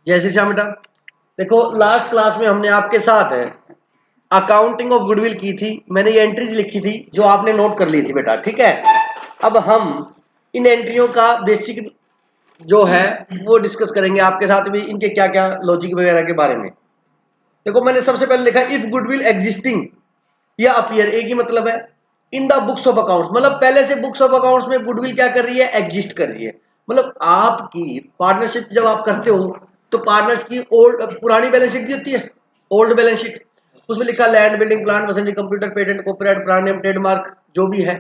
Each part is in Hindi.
जय श्री श्याम बेटा। देखो लास्ट क्लास में हमने आपके साथ अकाउंटिंग ऑफ गुडविल की थी। मैंने ये एंट्रीज लिखी थी जो आपने नोट कर ली थी बेटा, ठीक है। अब हम इन एंट्रियों का बेसिक जो है वो डिस्कस करेंगे आपके साथ भी, इनके क्या क्या लॉजिक वगैरह के बारे में। देखो मैंने सबसे पहले लिखा इफ गुडविल एग्जिस्टिंग या अपीयर, एक ही मतलब है in the books of accounts, मतलब पहले से बुक्स ऑफ अकाउंट्स में गुडविल क्या कर रही है, एग्जिस्ट कर रही है। मतलब आपकी पार्टनरशिप जब आप करते हो तो पार्टनर्स की ओल्ड पुरानी बैलेंस शीट होती है, ओल्ड बैलेंस शीट, उसमें लिखा land building plant machinery computer patent copyright brand name trademark जो भी है,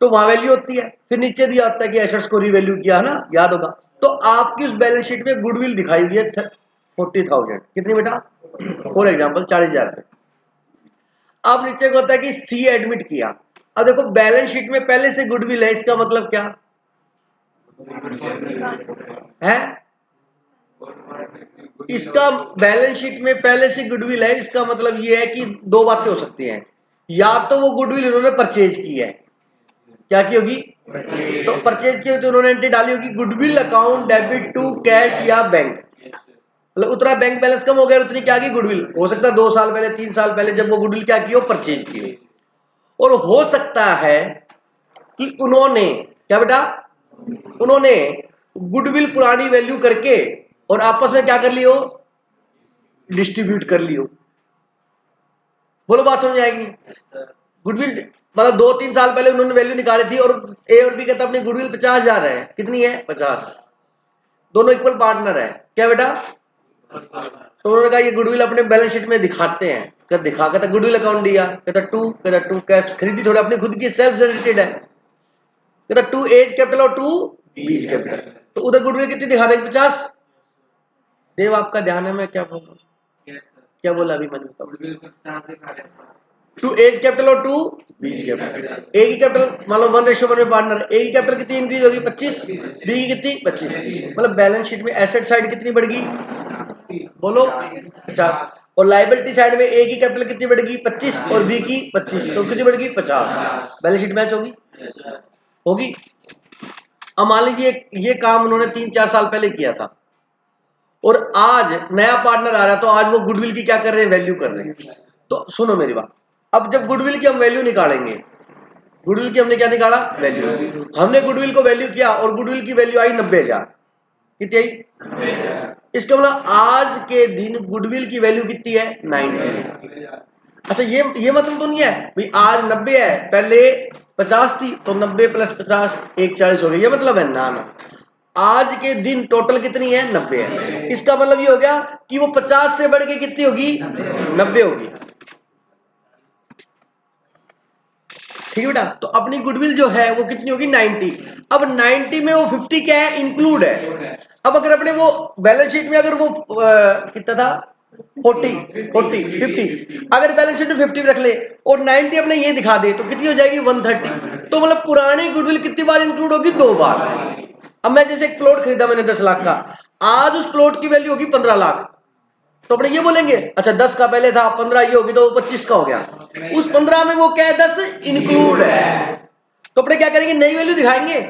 तो वहां वैल्यू होती है। फिर नीचे दिया होता है कि एसेट्स को रिवैल्यू किया है ना, याद होगा। तो आपकी उस बैलेंस शीट में गुडविल दिखाई हुई है 40,000, कितनी बेटा, फॉर एग्जाम्पल 40,000 रुपए। अब नीचे को होता है कि सी एडमिट किया। अब देखो बैलेंस शीट में पहले से गुडविल है, इसका मतलब क्या है, इसका बैलेंस शीट में पहले से गुडविल है, इसका मतलब ये है कि दो बातें हो सकती हैं। या तो वो गुडविल इन्होंने परचेज की है, क्या की होगी, तो परचेज की होगी तो उन्होंने एंट्री डाली होगी goodwill account debit to cash या बैंक, मतलब उतना बैंक बैलेंस कम हो गया, उतनी क्या की गुडविल, हो सकता है 2 साल पहले 3 साल पहले जब वो गुडविल क्या की हो, परचेज की हो। और हो सकता है कि उन्होंने क्या बेटा, उन्होंने गुडविल पुरानी वैल्यू करके और आपस में क्या कर लियो, डिस्ट्रीब्यूट कर लियो। बोलो बात समझ आएगी। गुडविल मतलब 2-3 साल पहले उन्होंने वैल्यू निकाली थी और ए और बी कहता अपनी गुडविल 50,000 है, कितनी है 50, दोनों इक्वल पार्टनर है क्या बेटा। तो उन्होंने कहा ये गुडविल अपने बैलेंस शीट में दिखाते हैं, कहता दिखा, कहता गुडविल अकाउंट दिया, कहता टू कैश खरीदी थोड़ी अपनी खुद की सेल्फ जनरेटेड है, कहता टू एज कैपिटल और टू बीज कैपिटल, तो उधर गुडविल कितनी दिखा देंगे 50। देव आपका ध्यान है मैं क्या बोल रहा हूँ, क्या बोला अभी मैंने, टू एज कैपिटल और टू बीज कैपिटल, ए की कैपिटल मान लो 1:1 में पार्टनर, ए की कैपिटल कितनी इंक्रीज होगी 25, बी की कितनी 25, मतलब बैलेंस शीट में एसेट साइड कितनी बढ़ेगी, बोलो 50, और लाइबिलिटी साइड में ए की कैपिटल कितनी बढ़ेगी 25 और बी की 25, तो कितनी बढ़ेगी 50, बैलेंस शीट मैच होगी, होगी। अब मान लीजिए ये काम उन्होंने 3-4 साल पहले किया था और आज नया पार्टनर आ रहा है, तो आज वो गुडविल की क्या कर रहे हैं, वैल्यू कर रहे हैं। तो सुनो मेरी बात, अब जब गुडविल की हम वैल्यू निकालेंगे, गुडविल की हमने क्या निकाला, वैल्यू, हमने गुडविल को वैल्यू किया और गुडविल की वैल्यू आई 90,000, कितनी आई, इसका मतलब आज के दिन गुडविल की वैल्यू कितनी है 90। अच्छा ये मतलब तो नहीं है भाई आज 90 है, पहले 50 थी तो 90 + 50 140 हो गई, ये मतलब है ना, ना, आज के दिन टोटल कितनी है 90 है। इसका मतलब ये हो गया कि वो 50 से बढ़ के कितनी होगी 90 होगी, ठीक है बेटा। तो अपनी गुडविल जो है वो कितनी होगी 90। अब 90 में वो 50 क्या है, इंक्लूड है। अब अगर अपने वो बैलेंस शीट में अगर वो कितना था 50, अगर बैलेंस शीट में 50 रख ले और 90 अपने ये दिखा दे तो कितनी हो जाएगी 130। तो मतलब पुरानी गुडविल कितनी बार इंक्लूड होगी, 2 बार। अब मैं जैसे एक प्लॉट खरीदा मैंने 10 लाख का, आज उस प्लॉट की वैल्यू होगी 15 लाख, तो अपने ये बोलेंगे अच्छा 10 का पहले था 15 ये होगी तो 25 का हो गया, उस 15 में वो क्या है 10 इंक्लूड है। तो अपने क्या करेंगे, नई वैल्यू दिखाएंगे,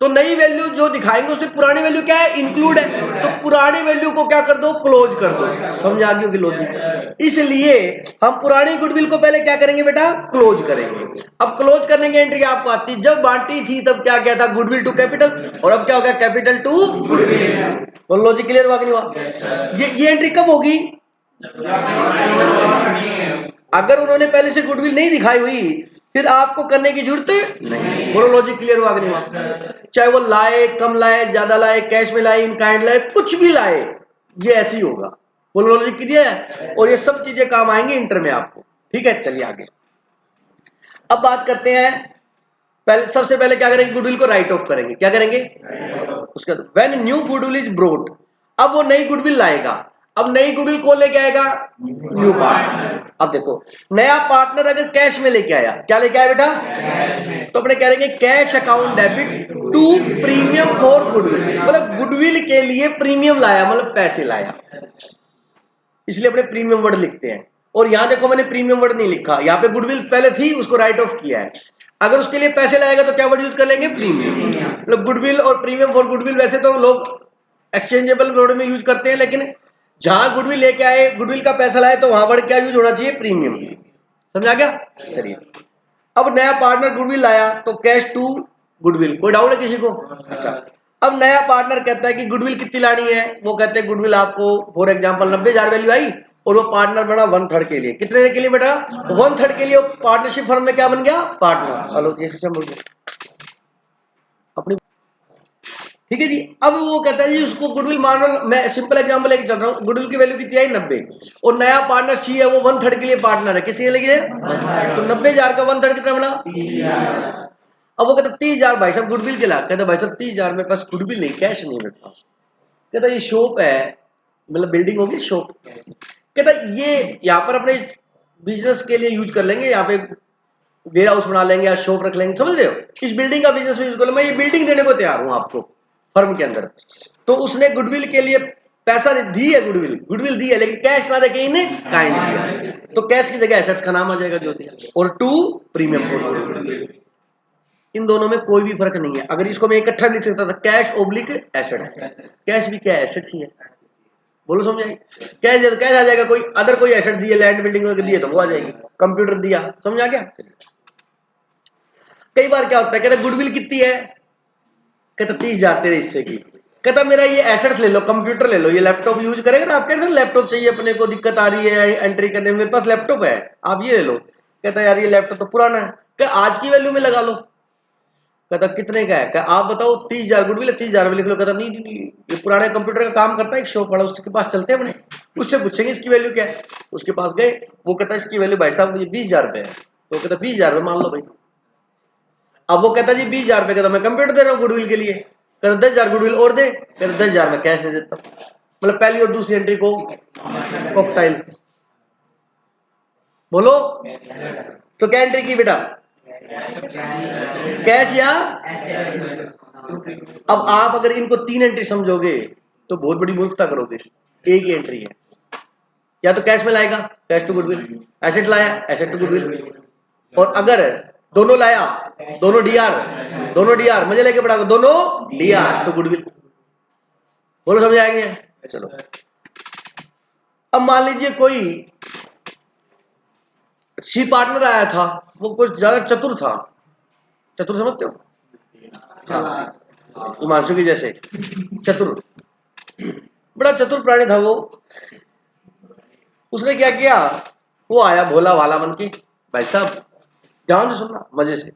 तो नई वैल्यू जो दिखाएंगे उसमें पुरानी वैल्यू क्या है, इंक्लूड है, तो पुरानी वैल्यू को क्या कर दो, क्लोज कर दो। समझ आ गई होगी लॉजिक। इसलिए हम पुरानी गुडविल को पहले क्या करेंगे बेटा, क्लोज करेंगे। अब क्लोज करने की एंट्री आपको आती है, जब बांटी थी तब क्या क्या था, गुडविल टू कैपिटल, और अब क्या हो गया कैपिटल टू गुडविल। तो लॉजिक क्लियर हुआ कि नहीं हुआ। ये एंट्री कब होगी, अगर उन्होंने पहले से गुडविल नहीं दिखाई हुई फिर आपको करने की जरूरत नहीं। बोलो लॉजिक क्लियर हुआ कि नहीं हुआ। चाहे वो लाए, कम लाए, ज्यादा लाए, कैश में लाए, इन काइंड लाए, कुछ भी लाए, ये ऐसे ही होगा। बोलो लॉजिक क्लियर है, और ये सब चीजें काम आएंगी इंटर में आपको, ठीक है। चलिए आगे अब बात करते हैं। पहले सबसे पहले क्या करेंगे, गुडविल को राइट ऑफ करेंगे, क्या करेंगे, उसके बाद when new goodwill is brought, अब वो नई गुडविल लाएगा। अब नई गुडविल कौन लेके आएगा, न्यू पार्टनर। अब देखो नया पार्टनर अगर कैश में लेके आया, क्या लेके आया बेटा, तो अपने कह रहे cash account debit to premium for goodwill, मतलब गुडविल के लिए प्रीमियम लाया, मतलब पैसे लाया, इसलिए अपने प्रीमियम वर्ड लिखते हैं। और यहां देखो मैंने प्रीमियम वर्ड नहीं लिखा, यहां पे गुडविल पहले थी उसको राइट ऑफ किया है। अगर उसके लिए पैसे लाएगा तो क्या वर्ड यूज कर लेंगे, प्रीमियम। मतलब गुडविल और प्रीमियम फॉर गुडविल वैसे तो लोग एक्सचेंजेबल मोड में यूज करते हैं, लेकिन जहां गुडविल लेके आए, गुडविल का पैसा लाए, तो वहां पर क्या यूज होना चाहिए? प्रीमियम। समझा क्या? चलिए, अब नया पार्टनर गुडविल लाया तो कैश टू गुडविल। कोई डाउट है किसी को? अच्छा, अब नया पार्टनर कहता है कि गुडविल कितनी लानी है? वो कहते हैं गुडविल आपको फॉर एग्जांपल 90,000 वैल्यू आई, और वो पार्टनर बना 1/3 के लिए। कितने के लिए बेटा? 1/3 के लिए। पार्टनरशिप फर्म में क्या बन गया? पार्टनर। हेलो जी, सिस्टम बोल अपनी। ठीक है जी। अब वो कहता है जी उसको गुडविल मान लो, मैं सिंपल एग्जांपल लेके चल रहा हूँ, गुडविल की वैल्यू कितनी आई? 90, और नया पार्टनर सी है, वो 1/3 के लिए पार्टनर है। किसी के लिए? तो 90,000 का 1/3 कितना बना? अब वो कहता 30,000 भाई साहब गुडविल के ला। कहता भाई साहब 30,000 मेरे पास गुडविल नहीं, कैश नहीं मेरे पास। कहता ये शॉप है, मतलब बिल्डिंग होगी शॉप। कहता ये यहाँ पर अपने बिजनेस के लिए यूज कर लेंगे, यहाँ पे वेयर हाउस बना लेंगे या शॉप रख लेंगे, समझ रहे हो? इस बिल्डिंग का बिजनेस में यूज कर लो, मैं ये बिल्डिंग देने को तैयार हूँ आपको फर्म के अंदर। तो उसने गुडविल के लिए पैसा दी है, गुडविल गुडविल दी है, लेकिन कैश ना देके इन्हें काहे नहीं दिया? तो कैश की जगह एसेट्स का नाम आ जाएगा जो दिया, और टू प्रीमियम फॉर गुडविल। इन दोनों में कोई भी फर्क नहीं है। अगर इसको मैं इकट्ठा लिख सकता था, कैश ओब्लिक एसेट। कैश भी क्या है? एसेट्स ही है। बोलो समझाए? कैश दे तो कैश आ जाएगा, कोई अदर कोई एसेट दिए, लैंड बिल्डिंग दिए तो वो आ जाएगी, कंप्यूटर दिया, समझा क्या? कई बार क्या होता है, कहते गुडविल कितनी है? कहते 30,000 तेरे हिस्से की। कहता मेरा ये एसेट्स ले लो, कंप्यूटर ले लो, ये लैपटॉप यूज करेगा ना, आप कह रहे लैपटॉप चाहिए अपने को, दिक्कत आ रही है एंट्री करने में, मेरे पास लैपटॉप है, आप ये ले लो। कहता यार ये लैपटॉप तो पुराना है। क्या आज की वैल्यू में लगा लो। कहता कितने का है? आप बताओ। 30,000 गुडविल है, 30,000 में लिख लो। कहता नहीं नहीं नहीं, ये पुराने कंप्यूटर का काम करता है, एक शॉप वाला, उसके पास चलते हैं अपने, उससे पूछेंगे इसकी वैल्यू क्या है। उसके पास गए, वो कहता है इसकी वैल्यू भाई साहब ये 20,000 रुपए है। तो कहता 20,000 रुपए मान लो भाई। अब वो कहता जी 20,000 रुपए का तो मैं कंप्यूटर दे रहा हूँ गुडविल के लिए। कहता 10,000 गुडविल और दे। कहता 10,000 मैं कैश दे देता हूँ। मतलब पहली और दूसरी एंट्री को कॉकटाइल। बोलो, तो क्या एंट्री की बेटा? कैश या? अब आप अगर इनको 3 एंट्री समझोगे तो बहुत बड़ी मूर्खता करोगे। एक ही एंट्री है, या तो कैश में लाएगा, कैश टू गुडविल, एसेट लाया, एसेट टू गुडविल, और अगर दोनों लाया, दोनों डीआर, दोनों डीआर मजे लेके पढ़ा, दोनों डीआर तो गुडविल। बोलो समझ आएंगे? चलो, अब मान लीजिए कोई सी पार्टनर आया था, वो कुछ ज्यादा चतुर था। चतुर समझते हो? हाँ, हिमांशु की जैसे चतुर, बड़ा चतुर प्राणी था वो। उसने क्या किया? वो आया भोला भाला बन के, भाई साहब ध्यान से सुनना मजे से,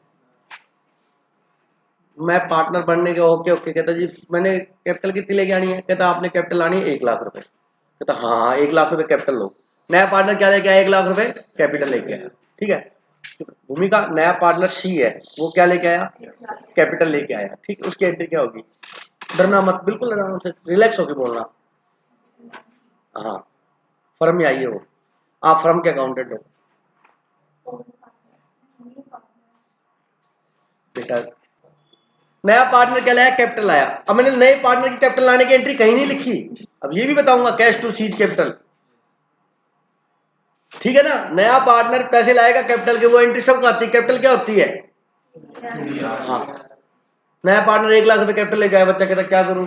मैं पार्टनर बनने के ओके ओके। कहता जी मैंने कैपिटल कितनी लेके आनी है? कहता आपने कैपिटल आनी है 1,00,000 रुपए। कहता हाँ 1,00,000 रुपए कैपिटल लो। नया पार्टनर क्या लेके आया? 1,00,000 रुपए कैपिटल लेके आया। ठीक है, भूमिका नया पार्टनर सी है, वो क्या लेके आया? कैपिटल लेके आया। ठीक, उसकी एंट्री क्या होगी? डरना मत, बिल्कुल आराम से रिलैक्स होकर बोलना। हाँ, फर्म में आइए हो, आप फर्म के अकाउंटेंट हो बेटा। नया पार्टनर क्या लाया? कैपिटल लाया। अब मैंने नए पार्टनर की कैपिटल लाने की एंट्री कहीं नहीं लिखी। अब ये भी बताऊंगा, कैश टू सीज कैपिटल। ठीक है ना? नया पार्टनर पैसे लाएगा कैपिटल के, वो एंट्री सबको आती है। कैपिटल क्या होती है? हाँ, नया पार्टनर 1,00,000 रुपए कैपिटल लेके आया, बच्चा कहता क्या करूं?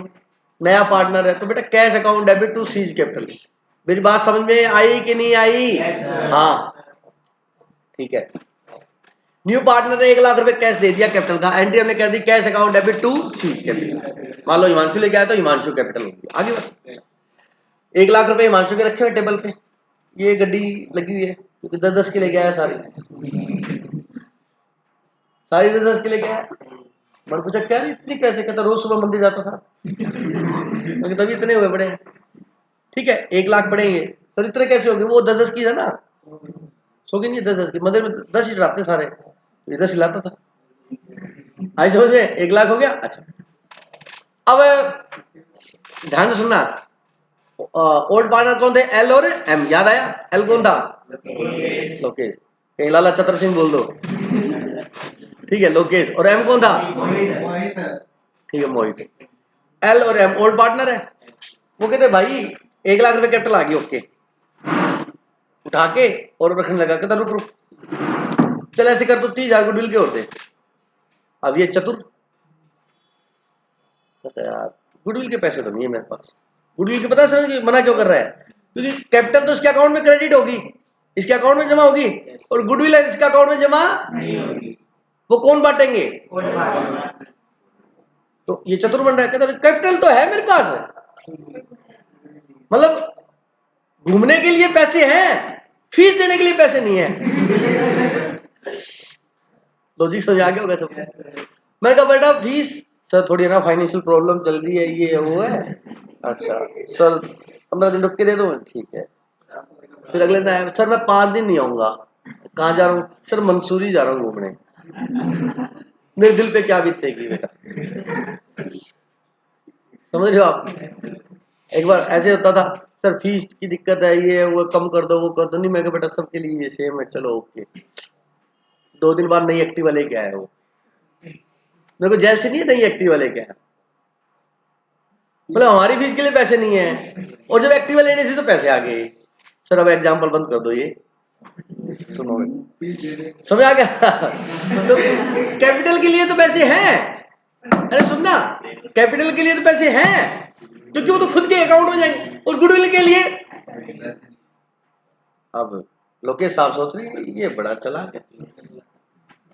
नया पार्टनर है तो बेटा cash account debit to C's capital. मेरी बात समझ में आई कि नहीं आई? हाँ, ठीक है। न्यू पार्टनर ने 1,00,000 रुपए कैश दे दिया कैपिटल का, एंट्री हमने कर दी cash account debit to C's capital. मान लो हिमांशु लेके आया तो हिमांशु कैपिटल होगी। आगे बढ़, 1,00,000 रुपए हिमांशु के रखे हुए टेबल पे, ये गड्डी लगी हुई है क्योंकि 10-10 की लेके आया, सारी सारी 10-10 की लेके आया। मैंने पूछा क्या नहीं इतनी कैसे? कहता रोज सुबह मंदिर जाता था। तभी इतने हुए बड़े। ठीक है, 1,00,000 पड़ेंगे सर, इतने कैसे हो गए? वो 10-10 की है ना, सो गई नहीं 10-10 की, मंदिर में 10 ही चढ़ाते सारे, 10 ही लाता था। आई समझ में? 1,00,000 हो गया। अच्छा, अब ध्यान से सुनना, ओल्ड पार्टनर कौन थे? एल और एम। याद आया? एल कौन था? लोकेश। कहीं लाला चतर सिंह बोल दो। ठीक है, लोकेश। और एम कौन था? ठीक है, मोहित। एल और एम ओल्ड पार्टनर है। वो कहते भाई 1,00,000 रुपए कैपिटल आ गई, ओके। उठा के और रखने लगा, कहता रुक रुक, चल ऐसे कर तो 30,000 गुडविल के होते। अब ये चतुर कहता यार गुडविल के पैसे तो नहीं है मेरे पास। गुडविल के पता समझ मना क्यों कर रहा है? क्योंकि कैपिटल तो इसके अकाउंट में क्रेडिट होगी, इसके अकाउंट में जमा होगी, और गुडविल है इसके अकाउंट में जमा नहीं होगी। वो कौन बांटेंगे? तो ये चतुर बन रहा है, कहता कैपिटल तो है मेरे पास, मतलब घूमने के लिए पैसे हैं, फीस देने के लिए पैसे नहीं है। लॉजिक समझ आ गया होगा सब। मैंने कहा बेटा फीस सर थोड़ी ना फाइनेंशियल प्रॉब्लम चल रही है, ये वो है। अच्छा सर 15 दिन रुक के दे दो, ठीक है। फिर अगले दिन आया, सर मैं 5 दिन नहीं आऊंगा। कहाँ जा रहा हूँ? सर मंसूरी जा रहा हूँ घूमने। मेरे दिल पे क्या बीतेगी बेटा, समझ रहे हो आप? एक बार ऐसे होता था, सर फीस की दिक्कत है, ये वो कम कर दो, वो कर दो। नहीं, मैं बेटा सबके लिए ये सेम है, चलो ओके। 2 दिन बाद नई एक्टिवा लेके आया वो, मेरे को जेल से नहीं है, नई एक्टिवा लेके आया। मतलब हमारी फीस के लिए पैसे नहीं है, और जब एक्टिवा लेने से तो पैसे आ गए। सर अब एग्जाम्पल बंद कर दो, ये सुनो समझ आ गया? तो कैपिटल के लिए तो पैसे हैं, अरे सुनना, कैपिटल के लिए तो पैसे हैं क्योंकि वो तो खुद के अकाउंट में जाएंगे, और गुडविल के लिए। अब लोकेश साहब सोच रहे हैं ये बड़ा चला है,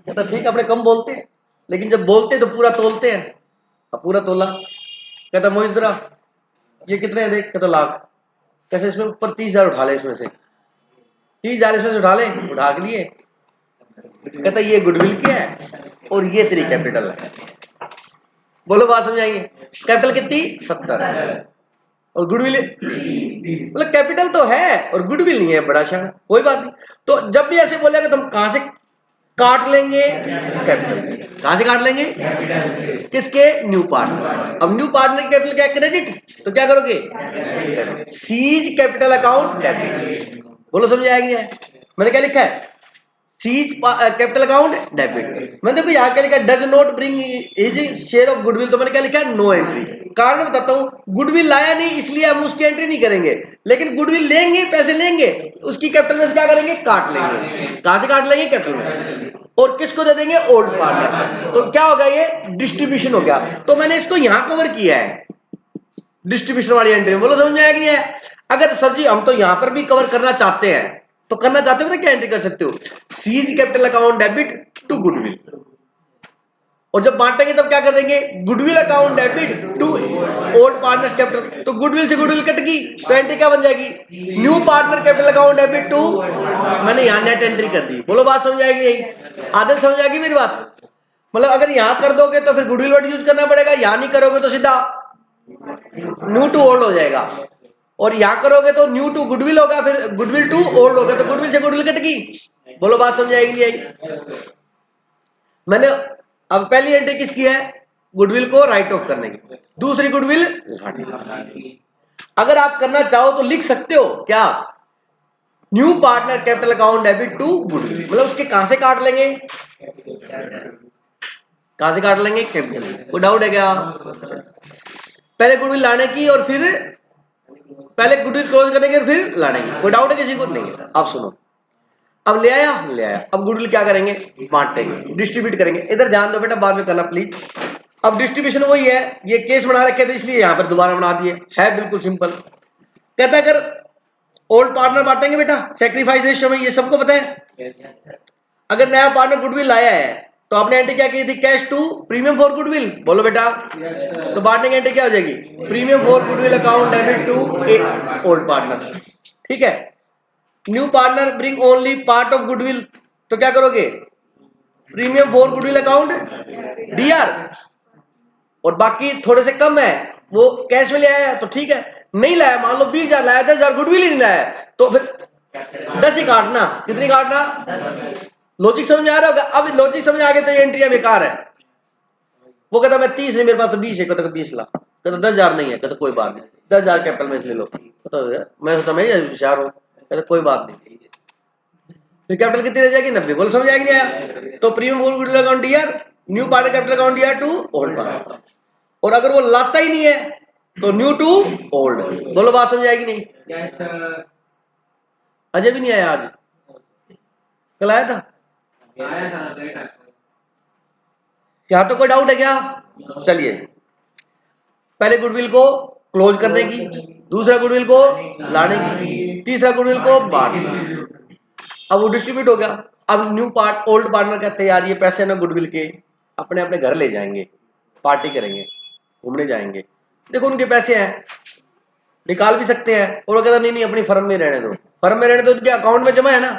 कहता ठीक अपने कम बोलते हैं, लेकिन जब बोलते तो पूरा तोलते हैं। अब पूरा तोला, कहता मोहिंद्रा ये कितने है देख, कहता लाख। कैसे? इसमें ऊपर 30,000 उठा ले, इसमें से 30,000 इसमें से उठा ले, उठा के लिए। कहता ये गुडविल की है और ये तेरी कैपिटल है। बोलो बात समझाएंगे? कैपिटल कितनी? 70, और गुडविल मतलब कैपिटल तो है और गुडविल नहीं है, बड़ा शहर, कोई बात नहीं। तो जब भी ऐसे बोलेगा तो हम कहां से काट लेंगे? कैपिटल। कहां से काट लेंगे? किसके? New partner. अब न्यू पार्टनर की कैपिटल क्या है? क्रेडिट, तो क्या करोगे? C's capital account debit. बोलो समझ आएगी? मैंने क्या लिखा है? C's capital account debit. मैंने देखो यहाँ क्या लिखा है? Does not bring his share of goodwill, तो मैंने क्या लिखा है? No entry. कारण बताता हूँ, गुडविल लाया नहीं इसलिए हम उसकी एंट्री नहीं करेंगे, लेकिन गुडविल लेंगे, पैसे लेंगे, उसकी कैपिटल में से क्या करेंगे? काट लेंगे। कहां से काट लेंगे? कैपिटल में। और किसको दे देंगे? Old partner. तो क्या होगा? ये डिस्ट्रीब्यूशन हो गया। तो मैंने इसको यहां कवर किया है डिस्ट्रीब्यूशन वाली एंट्री में। बोलो समझ में आया कि नहीं है? अगर सर जी हम तो यहां पर भी कवर करना चाहते हैं, तो करना चाहते हो तो क्या एंट्री कर सकते हो? C's capital account debit to goodwill, और जब बांटेंगे तब क्या कर देंगे? Goodwill account debit to old partners capital. तो गुडविल से गुडविल कटेगी, तो एंट्री क्या बन जाएगी? New partner capital account debit to, मैंने यहां नेट एंट्री कर दी। बोलो बात समझ आएगी? यही आदत समझ आएगी मेरी बात? मतलब अगर यहां कर दोगे तो फिर गुडविल वर्ड यूज करना पड़ेगा, यहां नहीं करोगे तो सीधा न्यू टू ओल्ड हो जाएगा, और यहां करोगे तो न्यू टू गुडविल होगा, फिर गुडविल टू ओल्ड होगा, तो गुडविल से गुडविल कटेगी। बोलो बात समझ आएगी? यही मैंने अब पहली एंट्री किसकी है? गुडविल को राइट ऑफ करने की, दूसरी गुडविल लाने। अगर आप करना चाहो तो लिख सकते हो क्या? New partner capital account debit to goodwill, मतलब उसके कहां से काट लेंगे? कहां से काट लेंगे? कैपिटल। कोई डाउट है क्या? पहले गुडविल लाने की और फिर पहले गुडविल क्लोज करने की और फिर लाने की। कोई डाउट है किसी को? नहीं है। आप सुनो, अब ले आया, ले आया, अब गुडविल क्या करेंगे? बांटेंगे, डिस्ट्रीब्यूट करेंगे। इधर ध्यान दो बेटा, बाद में करना प्लीज। अब डिस्ट्रीब्यूशन वही है, ये केस बना रखे थे इसलिए यहां पर दोबारा बना दिए, है बिल्कुल सिंपल। कहता है अगर ओल्ड पार्टनर बांटेंगे बेटा सेक्रीफाइस रेशियो में, ये सबको पता है। अगर नया पार्टनर गुडविल लाया है तो आपने एंट्री क्या की थी? Cash to premium for goodwill. बोलो बेटा, तो बांटने की एंट्री क्या हो जाएगी? Premium for goodwill account debit to old partner. ठीक है। New partner bring only part of goodwill, तो क्या करोगे? Premium for goodwill account DR, और बाकी थोड़े से कम है वो कैश में ले आया तो ठीक है, नहीं लाया, मान लो 20,000 लाया, 10,000 गुडविल ही नहीं लाया, तो फिर 10 ही काटना। कितनी काटना? लॉजिक समझ में आ रहा होगा? अब लॉजिक समझ आ गया तो ये एंट्रियां बेकार है। वो कहता मैं 30 नहीं, मेरे पास तो 20 है, कहता 20 ला, कहता 10,000 नहीं है, कहता कोई बात नहीं, 10,000 कैपिटल में ले लो। मैं सोचा मैं होशियार हूँ, कहता कोई बात नहीं। फिर कैपिटल कितनी रह जाएगी? 90। बोलो समझ आएगी? नहीं आया? तो premium for goodwill account DR, new partner capital account DR to old partner, और अगर वो लाता ही नहीं है तो न्यू टू ओल्ड। बोलो बात समझ आएगी? नहीं अजय भी नहीं आया आज, कल आया था। यहाँ तो कोई डाउट है क्या? चलिए पहले गुडविल को क्लोज करने की, दूसरा गुडविल को लाने की, तीसरा गुडविल को बांटने की। अब वो डिस्ट्रीब्यूट हो गया। अब न्यू पार्ट ओल्ड पार्टनर कहते हैं यार ये पैसे ना गुडविल के अपने अपने घर ले जाएंगे, पार्टी करेंगे, घूमने जाएंगे। देखो उनके पैसे हैं, निकाल भी सकते हैं। और वो कहता नहीं नहीं अपनी फर्म में रहने दो, फर्म में रहने दो, उनके अकाउंट में जमा है ना।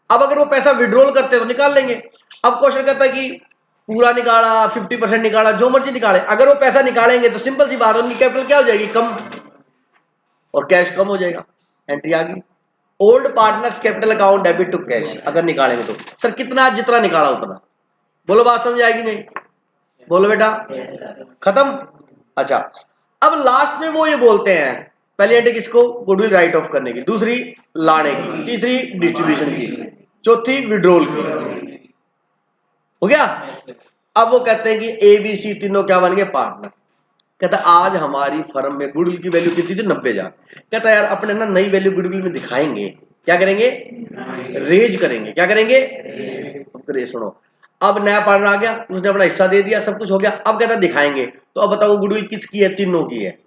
अब अगर वो पैसा विड्रॉल करते हैं तो निकाल लेंगे। अब क्वेश्चन कहता है कि पूरा निकाला, 50% निकाला, जो मर्जी निकाले। अगर वो पैसा निकालेंगे तो सिंपल सी बात है उनकी कैपिटल क्या हो जाएगी, कम, और कैश कम हो जाएगा। एंट्री आ गई, old partners capital account debit to cash. अगर निकालेंगे तो सर कितना, जितना निकाला उतना। बोलो बात समझ आएगी नहीं? बोलो बेटा। खत्म। अच्छा अब लास्ट में वो ये बोलते हैं, पहली एंट्री किसको, गुडविल राइट ऑफ करने की, दूसरी लाने की, तीसरी डिस्ट्रीब्यूशन की, चौथी विड्रॉल की। हो गया। अब वो कहते हैं कि ए बी सी तीनों क्या बन गए, पार्टनर। कहता आज हमारी फर्म में गुडविल की वैल्यू कितनी थी, 90,000। कहता यार अपने ना नई वैल्यू गुडविल में दिखाएंगे, क्या करेंगे, रेज करेंगे। क्या करेंगे, सुनो। अब नया पार्टनर आ गया, उसने अपना हिस्सा दे दिया, सब कुछ हो गया। अब कहता दिखाएंगे, तो अब बताओ गुडविल किसकी है, तीनों की है,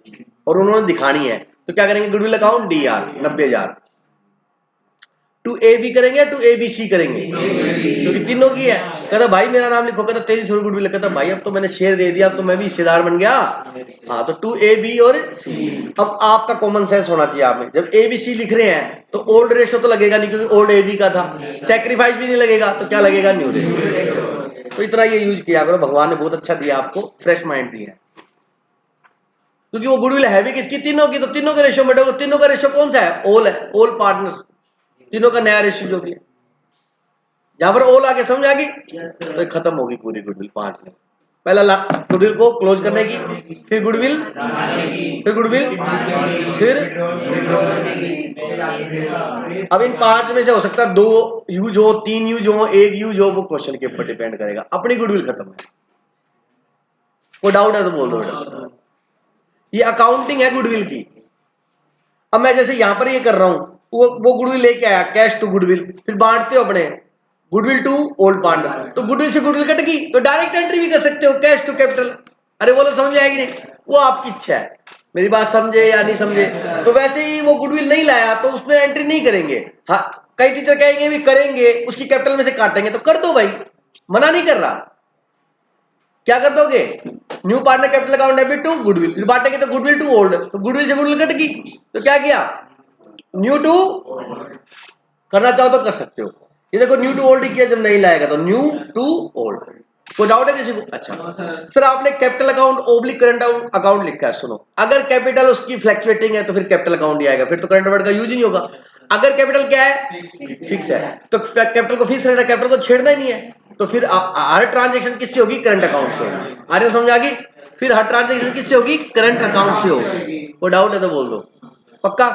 और उन्होंने दिखानी है। तो क्या करेंगे, goodwill account D R 90,000 to A B करेंगे, टू ए बी सी करेंगे, क्योंकि तीनों की है। कहता भाई मेरा नाम लिखो, कहता तेरी थोड़ी गुडविल। कहता भाई अब तो मैंने शेयर दे दिया, अब तो मैं भी हिस्सेदार बन गया। हाँ तो टू ए बी और सी। अब आपका कॉमन सेंस होना चाहिए आप में, जब ए बी सी लिख रहे हैं तो ओल्ड रेशो तो लगेगा नहीं, क्योंकि ओल्ड ए बी का था। सेक्रीफाइस भी नहीं लगेगा, तो क्या लगेगा, न्यू रेशो। तो इतना ये यूज किया करो, भगवान ने बहुत अच्छा दिया आपको, फ्रेश माइंड दिया है। क्योंकि वो गुडविल है भी किसकी, तीनों की, तो तीनों के रेशो में, तीनों का रेशो कौन सा है, ओल है, ओल पार्टनर्स, तीनों का नया रेशो जो भी है। जहां पर ओल आके समझ आ गई, तो खत्म होगी पूरी गुडविल। 5 में पहला गुडविल को क्लोज करने की, फिर गुडविल, फिर गुडविल, फिर। अब इन 5 में से हो सकता है 2 यूज हो, 3 यूज हो, 1 यूज हो, वो क्वेश्चन के ऊपर डिपेंड करेगा। अपनी गुडविल खत्म है। कोई डाउट है तो बोल दो बेटा। ये अकाउंटिंग है गुडविल की। अब मैं जैसे यहां पर ये कर रहा हूं, वो गुडविल लेके आया, कैश टू गुडविल, फिर बांटते हो अपने, गुडविल टू ओल्ड पार्टनर, तो गुडविल से गुडविल कट गई, तो डायरेक्ट एंट्री भी कर सकते हो, कैश टू कैपिटल। अरे बोलो समझ आएगी नहीं, वो आपकी इच्छा है, मेरी बात समझे या नहीं समझे। तो वैसे ही वो गुडविल नहीं लाया तो उसमें एंट्री नहीं करेंगे। हाँ कई टीचर कहेंगे भी करेंगे, उसकी कैपिटल में से काटेंगे, तो कर दो भाई, मना नहीं कर रहा। क्या कर दोगे, new partner capital account debit to goodwill, फिर बांटेंगे तो गुडविल टू ओल्ड, तो गुडविल से गुडविल कट गई, तो क्या किया, न्यू टू। करना चाहो तो कर सकते हो। ये देखो न्यू टू ओल्ड किया, जब नहीं लाएगा तो न्यू टू ओल्ड। कोई डाउट है किसी को? अच्छा सर आपने capital account oblique current account लिखा है, सुनो। अगर कैपिटल उसकी फ्लक्चुएटिंग है तो फिर कैपिटल अकाउंट ही आएगा, फिर तो करंट वर्ड का यूज ही नहीं होगा। अगर कैपिटल क्या है, फिक्स है, तो कैपिटल को फिक्स रहना, कैपिटल को छेड़ना ही नहीं है, तो फिर हर ट्रांजेक्शन किससे होगी, करंट अकाउंट से होगी। आर्य समझ आ गई? फिर हर ट्रांजेक्शन किससे होगी, करंट अकाउंट से होगी। कोई डाउट है तो बोल दो, पक्का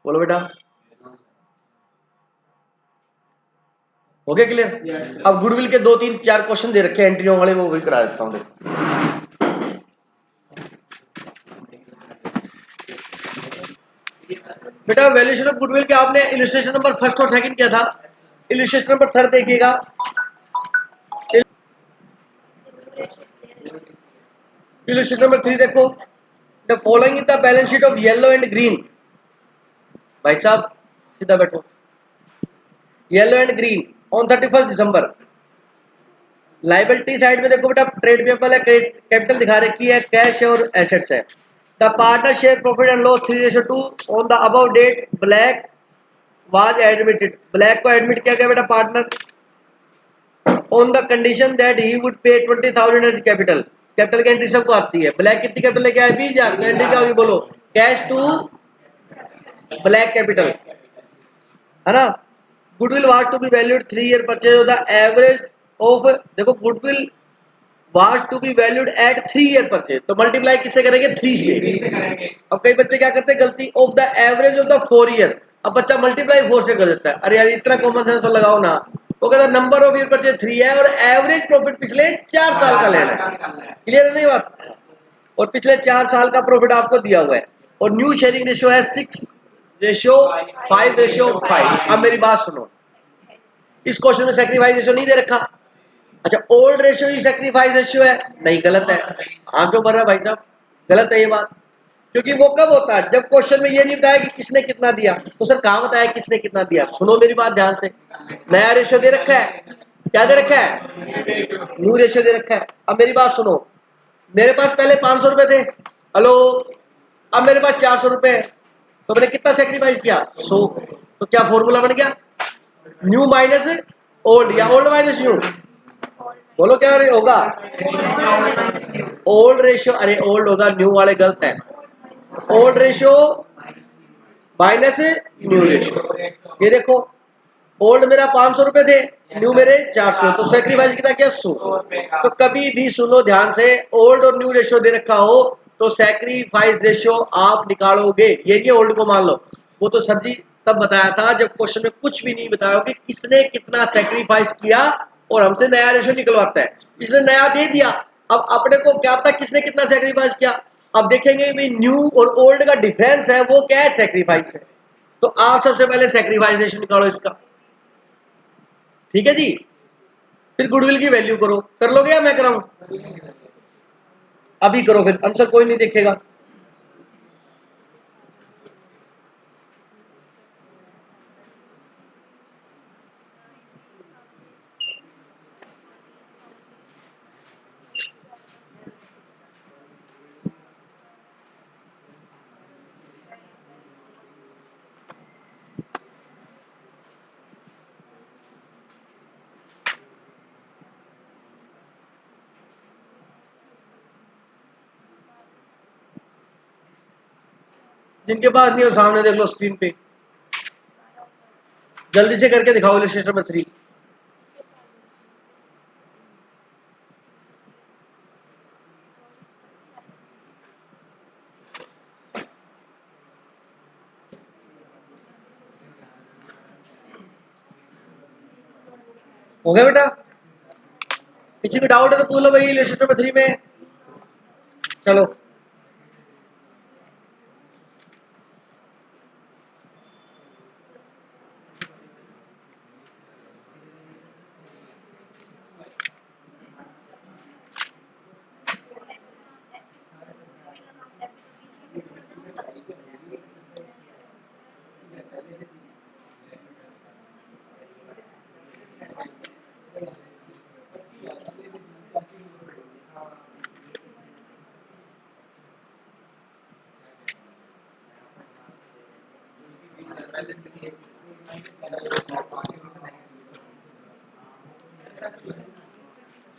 बोलो बेटा। हो गया क्लियर? अब गुडविल के 2 3 4 क्वेश्चन दे रखे हैं एंट्रियों वाले, वो भी करा देता हूं। बेटा वैल्यूएशन ऑफ गुडविल के आपने इलस्ट्रेशन नंबर 1 और 2 क्या था, इलस्ट्रेशन नंबर 3 देखिएगा। इलस्ट्रेशन नंबर 3 देखो, the following in the balance sheet of yellow and green. भाई साहब सीधा बैठो। Yellow and green on 31 December. Liability side में देखो बेटा, ट्रेड पेबल है, कैपिटल दिखा रखी है, कैश और एसेट्स है। The partner share profit and loss 3:2 on the above date black was admitted. Black को एडमिट किया गया बेटा partner on the condition that he would pay 20,000 as capital. Capital की एंट्री सबको आती है। ब्लैक कितनी कैपिटल लेके आया, 20,000, तो एंट्री क्या होगी बोलो, कैश टू ब्लैक कैपिटल, है ना। Goodwill was to be valued 3 year purchase of the average of, देखो goodwill was to be valued at 3 year purchase, तो मल्टीप्लाई किससे करेंगे, 3 से। अब कई बच्चे क्या करते हैं गलती, of the average of the 4 year. अब बच्चा मल्टीप्लाई 4 से कर देता है। अरे यार इतना कॉमन सेंस तो लगाओ ना। वो कहता है नंबर ऑफ ईयर परचेज 3 है और एवरेज प्रॉफिट पिछले 4 साल का लेना है। क्लियर है नहीं बात? और पिछले 4 साल का प्रॉफिट आपको दिया हुआ है, और न्यू शेयरिंग रेशियो है 6:5:5। अब मेरी बात सुनो, इस क्वेश्चन में सैक्रिफाइस रेशियो नहीं दे रखा। अच्छा ओल्ड रेशियो ही सैक्रिफाइस रेशियो है, नहीं गलत है। हाँ क्यों भर रहा है भाई साहब, गलत है ये बात, क्योंकि वो कब होता है जब क्वेश्चन में ये नहीं बताया कि किसने कितना दिया, तो सर कहाँ बताया किसने कितना दिया। सुनो मेरी बात ध्यान से, नया रेशियो दे रखा है, क्या दे रखा है, न्यू रेशियो दे रखा है। अब मेरी बात सुनो, मेरे पास पहले 500 रुपए थे, हेलो, अब मेरे पास 400 रुपए है, तो मैंने कितना सेक्रीफाइस किया, 100। तो क्या फॉर्मूला बन गया, न्यू माइनस ओल्ड या ओल्ड माइनस न्यू, बोलो क्या होगा, ओल्ड रेशियो, अरे ओल्ड होगा, न्यू वाले गलत है, old ratio minus new ratio. ये देखो, ओल्ड मेरा 500 रुपए थे, न्यू मेरे 400, तो सेक्रीफाइस कितना किया, 100। तो कभी भी सुनो ध्यान से, ओल्ड और न्यू रेशियो दे रखा हो तो सेक्रीफाइस रेशियो आप निकालोगे, ये नहीं ओल्ड को मान लो। वो तो सर जी तब बताया था जब क्वेश्चन में कुछ भी नहीं बताया कि किसने कितना सेक्रीफाइस किया और हमसे नया रेशियो निकलवाता है। इसने नया दे दिया, अब अपने को क्या पता किसने कितना सेक्रीफाइस किया। अब देखेंगे भाई न्यू और ओल्ड का डिफरेंस है, वो क्या है, सेक्रीफाइस है। तो आप सबसे पहले सेक्रीफाइस रेशियो निकालो इसका, ठीक है जी। फिर गुडविल की वैल्यू करो, कर लोगे या मैं कराऊं, अभी करो, फिर आंसर कोई नहीं देखेगा। जिनके पास नहीं हो सामने देख लो स्क्रीन पे, जल्दी से करके दिखाओ इलस्ट्रेशन नंबर 3। हो गया बेटा, किसी को डाउट है तो पूछ लो भाई इलस्ट्रेशन नंबर 3 में। चलो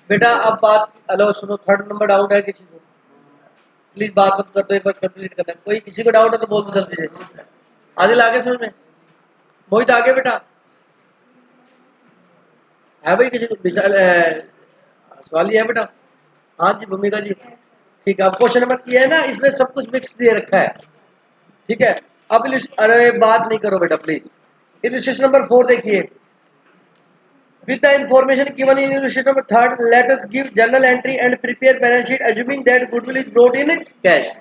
बेटा, अब बात, हेलो सुनो, थर्ड नंबर डाउट है किसी को, प्लीज बात मत कर दो, एक बार कंप्लीट करना है। कोई किसी को डाउट है तो बोल दो जल्दी से। आदिल आगे समझ में, मोहित आगे बेटा, है भाई किसी को, विशाल सवाल है बेटा, हाँ जी भूमिका जी, ठीक है। अब क्वेश्चन नंबर ये है ना, इसमें सब कुछ मिक्स दे रखा है, ठीक है। अब अरे बात नहीं करो बेटा प्लीज। इलस्ट्रेशन नंबर 4 देखिए, with the information given in illustration number third, let us give journal entry and prepare balance sheet assuming that goodwill is brought in cash।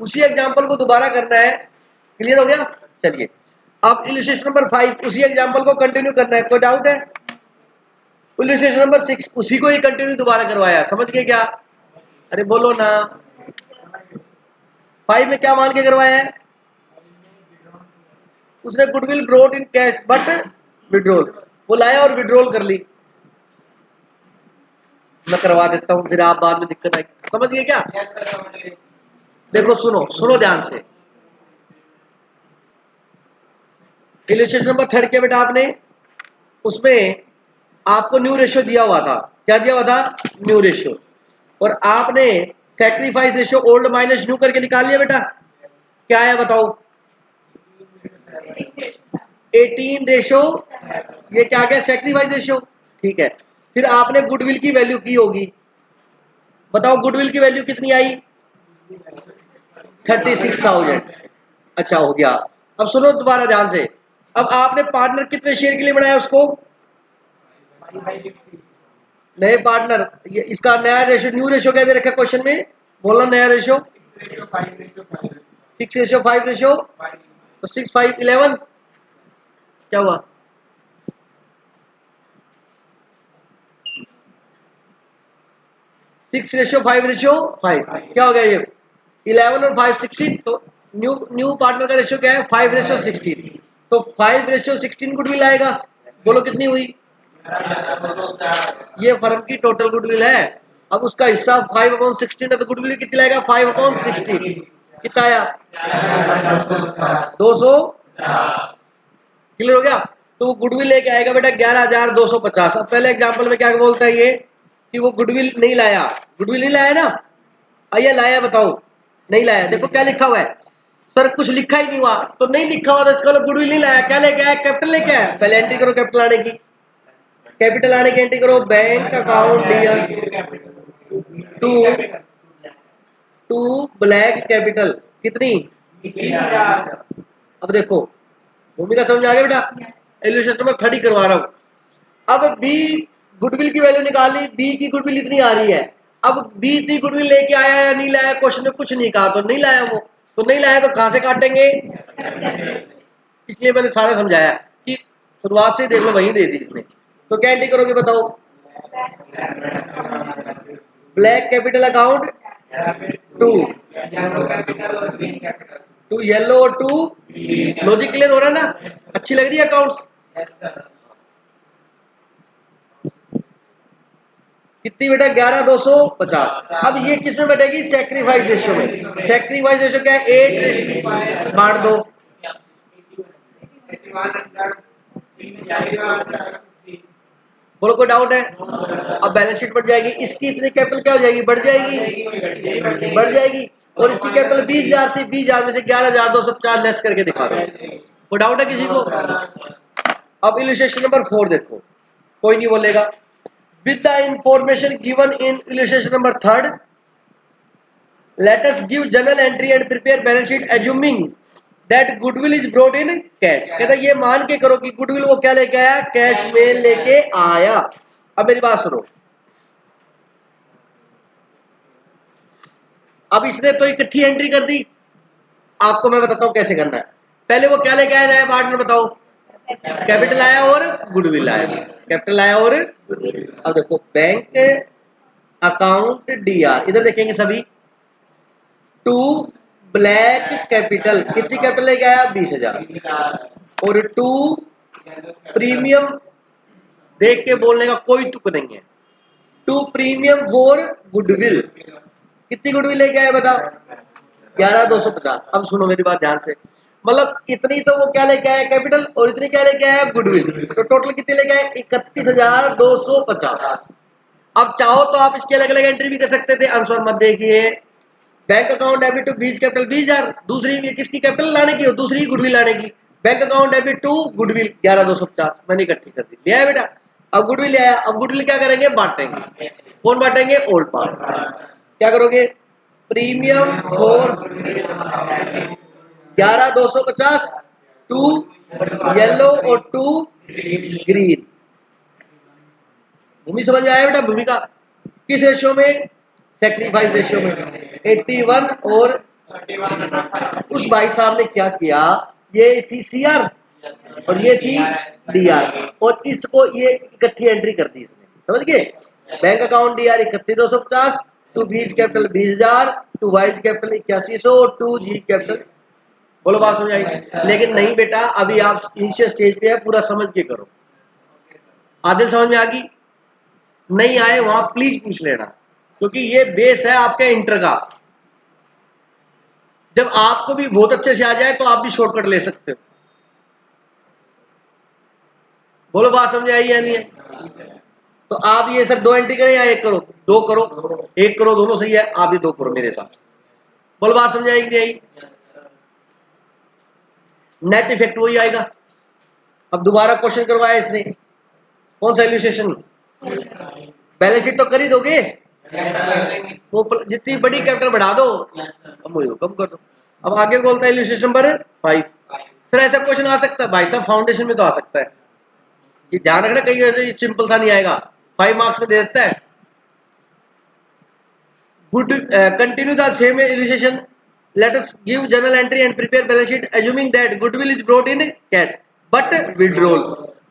उसी एग्जांपल को दोबारा करना है, क्लियर हो गया। चलिए अब इलस्ट्रेशन नंबर 5 उसी एग्जांपल को कंटिन्यू करना है, कोई डाउट है। इलस्ट्रेशन नंबर 6 उसी को ही कंटिन्यू दोबारा करवाया, समझ गए क्या, अरे बोलो ना। 5 में क्या मान के करवाया है, उसने goodwill brought in cash but withdrawal, वो लाया और विड्रॉल कर ली। मैं करवा देता हूं, फिर आप बाद में दिक्कत आएगी, समझ गए क्या। देखो सुनो सुनो ध्यान से, इलस्ट्रेशन नंबर 3 के बेटा आपने, उसमें आपको न्यू रेशियो दिया हुआ था, क्या दिया हुआ था, न्यू रेशियो, और आपने sacrifice ratio old minus new करके निकाल लिया बेटा, क्या है बताओ, 18 रेशियो, ये क्या गया, सेक्रीफाइस रेशियो, ठीक है। फिर आपने गुडविल की वैल्यू की होगी, बताओ गुडविल की वैल्यू कितनी आई, 36,000। अच्छा हो गया। अब सुनो दोबारा ध्यान से, अब आपने पार्टनर कितने शेयर के लिए बनाया उसको, नए पार्टनर, ये इसका नया रेशियो, न्यू रेशियो क्या दे रखा है क्वेश्चन में, बोलना नया रेशियो, 6:5 रेशियो, तो 6:5 11, क्या हुआ, 6:5 रेशियो 5, क्या हो गया ये, 11 और 5 16, तो न्यू पार्टनर का रेशियो क्या है 5:16, तो 5:16 गुडविल आएगा। बोलो कितनी हुई? ये फर्म की टोटल गुडविल है। अब उसका हिस्सा 5/16 है तो गुडविल कितनी लाएगा 5/16, कितना आया 200। क्लियर हो गया? तो वो गुडविल लेके आएगा बेटा 11,250। अब पहले एग्जांपल में क्या बोलता है ये कि वो गुडविल नहीं लाया, गुडविल नहीं लाया ना, आइए लाया बताओ, नहीं लाया। देखो क्या लिखा हुआ है, सर कुछ लिखा ही नहीं हुआ, तो नहीं लिखा हुआ तो इसका मतलब गुडविल नहीं लाया। क्या लेके आया? कैपिटल लेके आया। पहले एंट्री करो कैपिटल आने की, कैपिटल आने की एंट्री करो। Bank account dear to black capital कितनी? अब देखो भूमिका समझ आ गया बेटा? इल्यूस्ट्रेटर में खड़ी करवा रहा हूं। अब बी गुडविल की वैल्यू निकाली, बी की गुडविल इतनी आ रही है। अब बी इतनी गुडविल लेके आया या नहीं लाया, क्वेश्चन में कुछ नहीं कहा, तो नहीं लाया वो, तो नहीं लाया तो कहां से काटेंगे? इसलिए मैंने सारा समझाया कि शुरुआत से देख लो, वही दे दी इसमें। तो क्या एंट्री करोगे बताओ? Black capital account to yellow और टू। लॉजिक क्लियर हो रहा है ना? अच्छी लग रही है अकाउंट्स? कितनी बेटा? 11,250। अब ये किस में बैठेगी? सैक्रिफाइस रेशियो में। सैक्रिफाइस रेशियो क्या है? 8 बांट दो। बोलो कोई डाउट है? अब बैलेंस शीट बढ़ जाएगी, इसकी इतनी कैपिटल क्या हो जाएगी? बढ़ जाएगी, बढ़ जाएगी। और इसकी कैपिटल 20,000 थी, 20,000 में से 11,250 लेस करके दिखा दो। कोई डाउट है किसी को? अब इलस्ट्रेशन नंबर 4 देखो, कोई नहीं बोलेगा। With the information given in illustration number 3, let us give journal entry and prepare balance sheet assuming that goodwill is brought in cash। कहता ये मान के करो कि गुडविल वो क्या लेके आया? कैश में लेके आया। अब मेरी बात सुनो, अब इसने तो इकट्ठी एंट्री कर दी, आपको मैं बताता हूं कैसे करना है। पहले वो क्या लेके आया नया पार्टनर? बताओ। कैपिटल आया और गुडविल आया, कैपिटल आया और गुडविल। अब देखो बैंक अकाउंट डीआर, इधर देखेंगे सभी। टू ब्लैक कैपिटल, कितनी कैपिटल लेके आया? 20,000। और टू प्रीमियम, देख के बोलने का कोई तुक नहीं है। टू प्रीमियम फॉर गुडविल, कितनी गुडविल लेके आया बता? 11,250। अब सुनो मेरी बात ध्यान से, मतलब इतनी तो वो क्या लेके आया? कैपिटल, और इतनी क्या लेके आया? गुडविल। तो टोटल कितने लेके आया? 31,250। अब चाहो तो आप इसकी अलग अलग एंट्री भी कर सकते थे, आंसर मत देखिए। Bank account debit to B's capital 20,000, दूसरी किसकी कैपिटल लाने की? दूसरी गुडविल लाने की। Bank account debit to goodwill 11,250, मैंने इकट्ठी कर दी, ले आया बेटा। अब गुडविल ले आया, अब गुडविल क्या करेंगे? बांटेंगे। कौन बांटेंगे? Old partner. क्या करोगे? प्रीमियम फॉर 11,250 टू येलो और टू ग्रीन। भूमि समझ में आया बेटा? भूमिका किस रेशियो में? सैक्रिफाइस रेशियो में 81 और उस भाई साहब ने क्या किया, ये थी सीआर और ये थी डीआर, और इसको ये इकट्ठी एंट्री कर दी इसने, समझ गए? Bank account DR 31,250, to B's capital 20,000, to Y's capital 8100, to G capital. बोलो बात समझ आई? लेकिन नहीं बेटा, अभी आप इनिशियल स्टेज पे है, पूरा समझ के करो। आदिल समझ में आ गई? नहीं आए वहां प्लीज पूछ लेना, क्योंकि ये बेस है आपके इंटर का। जब आपको भी बहुत अच्छे से आ जाए तो आप भी शॉर्टकट ले सकते हो। बोलो बात समझ आई या नहीं है? तो आप ये सर 2 एंट्री करें या 1 करो? 2 करो, 1 करो, दोनों सही है, आप भी 2 करो मेरे साथ। बोलो बात समझ आएगी नहीं आई? नेट इफेक्ट वही आएगा। अब दोबारा क्वेश्चन करवाया इसने, कौन सा इल्यूस्ट्रेशन? बैलेंस शीट तो कर ही दोगे, वो जितनी बड़ी कैपिटल बढ़ा दो, कम कर दो। अब आगे बोलता है इल्यूस्ट्रेशन नंबर 5। फिर ऐसा क्वेश्चन आ सकता है भाई साहब, फाउंडेशन में तो आ सकता है, ये ध्यान रखना, कहीं ऐसे सिंपल सा नहीं आएगा, 5 मार्क्स में दे देता है। Good continue the same illustration, let us give journal entry and prepare balance sheet assuming that goodwill is brought in cash but withdrawal।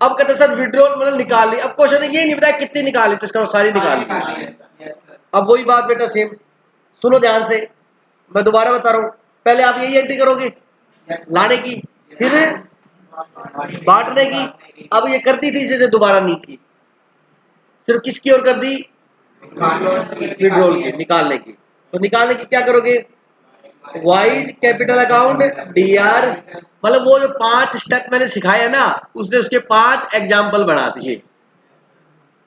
अब कहते सर विड्रॉल मतलब निकाल ली। अब क्वेश्चन ये नहीं बताया कितनी निकाली, तो इसका सारी निकाल ली। अब वही बात बेटा सेम, सुनो ध्यान से। मैं दोबारा बता रहा हूं, पहले आप यही एंट्री करोगे लाने की, फिर बांटने की। अब ये कर दी थी, इसने दोबारा नहीं की, सिर्फ किसकी ओर कर दी, विड्रॉल की, निकालने की। तो निकालने की क्या करोगे, वाइज कैपिटल अकाउंट डीआर, मतलब वो जो 5 स्टेप मैंने सिखाया ना, उसने उसके 5 एग्जाम्पल बना दिए।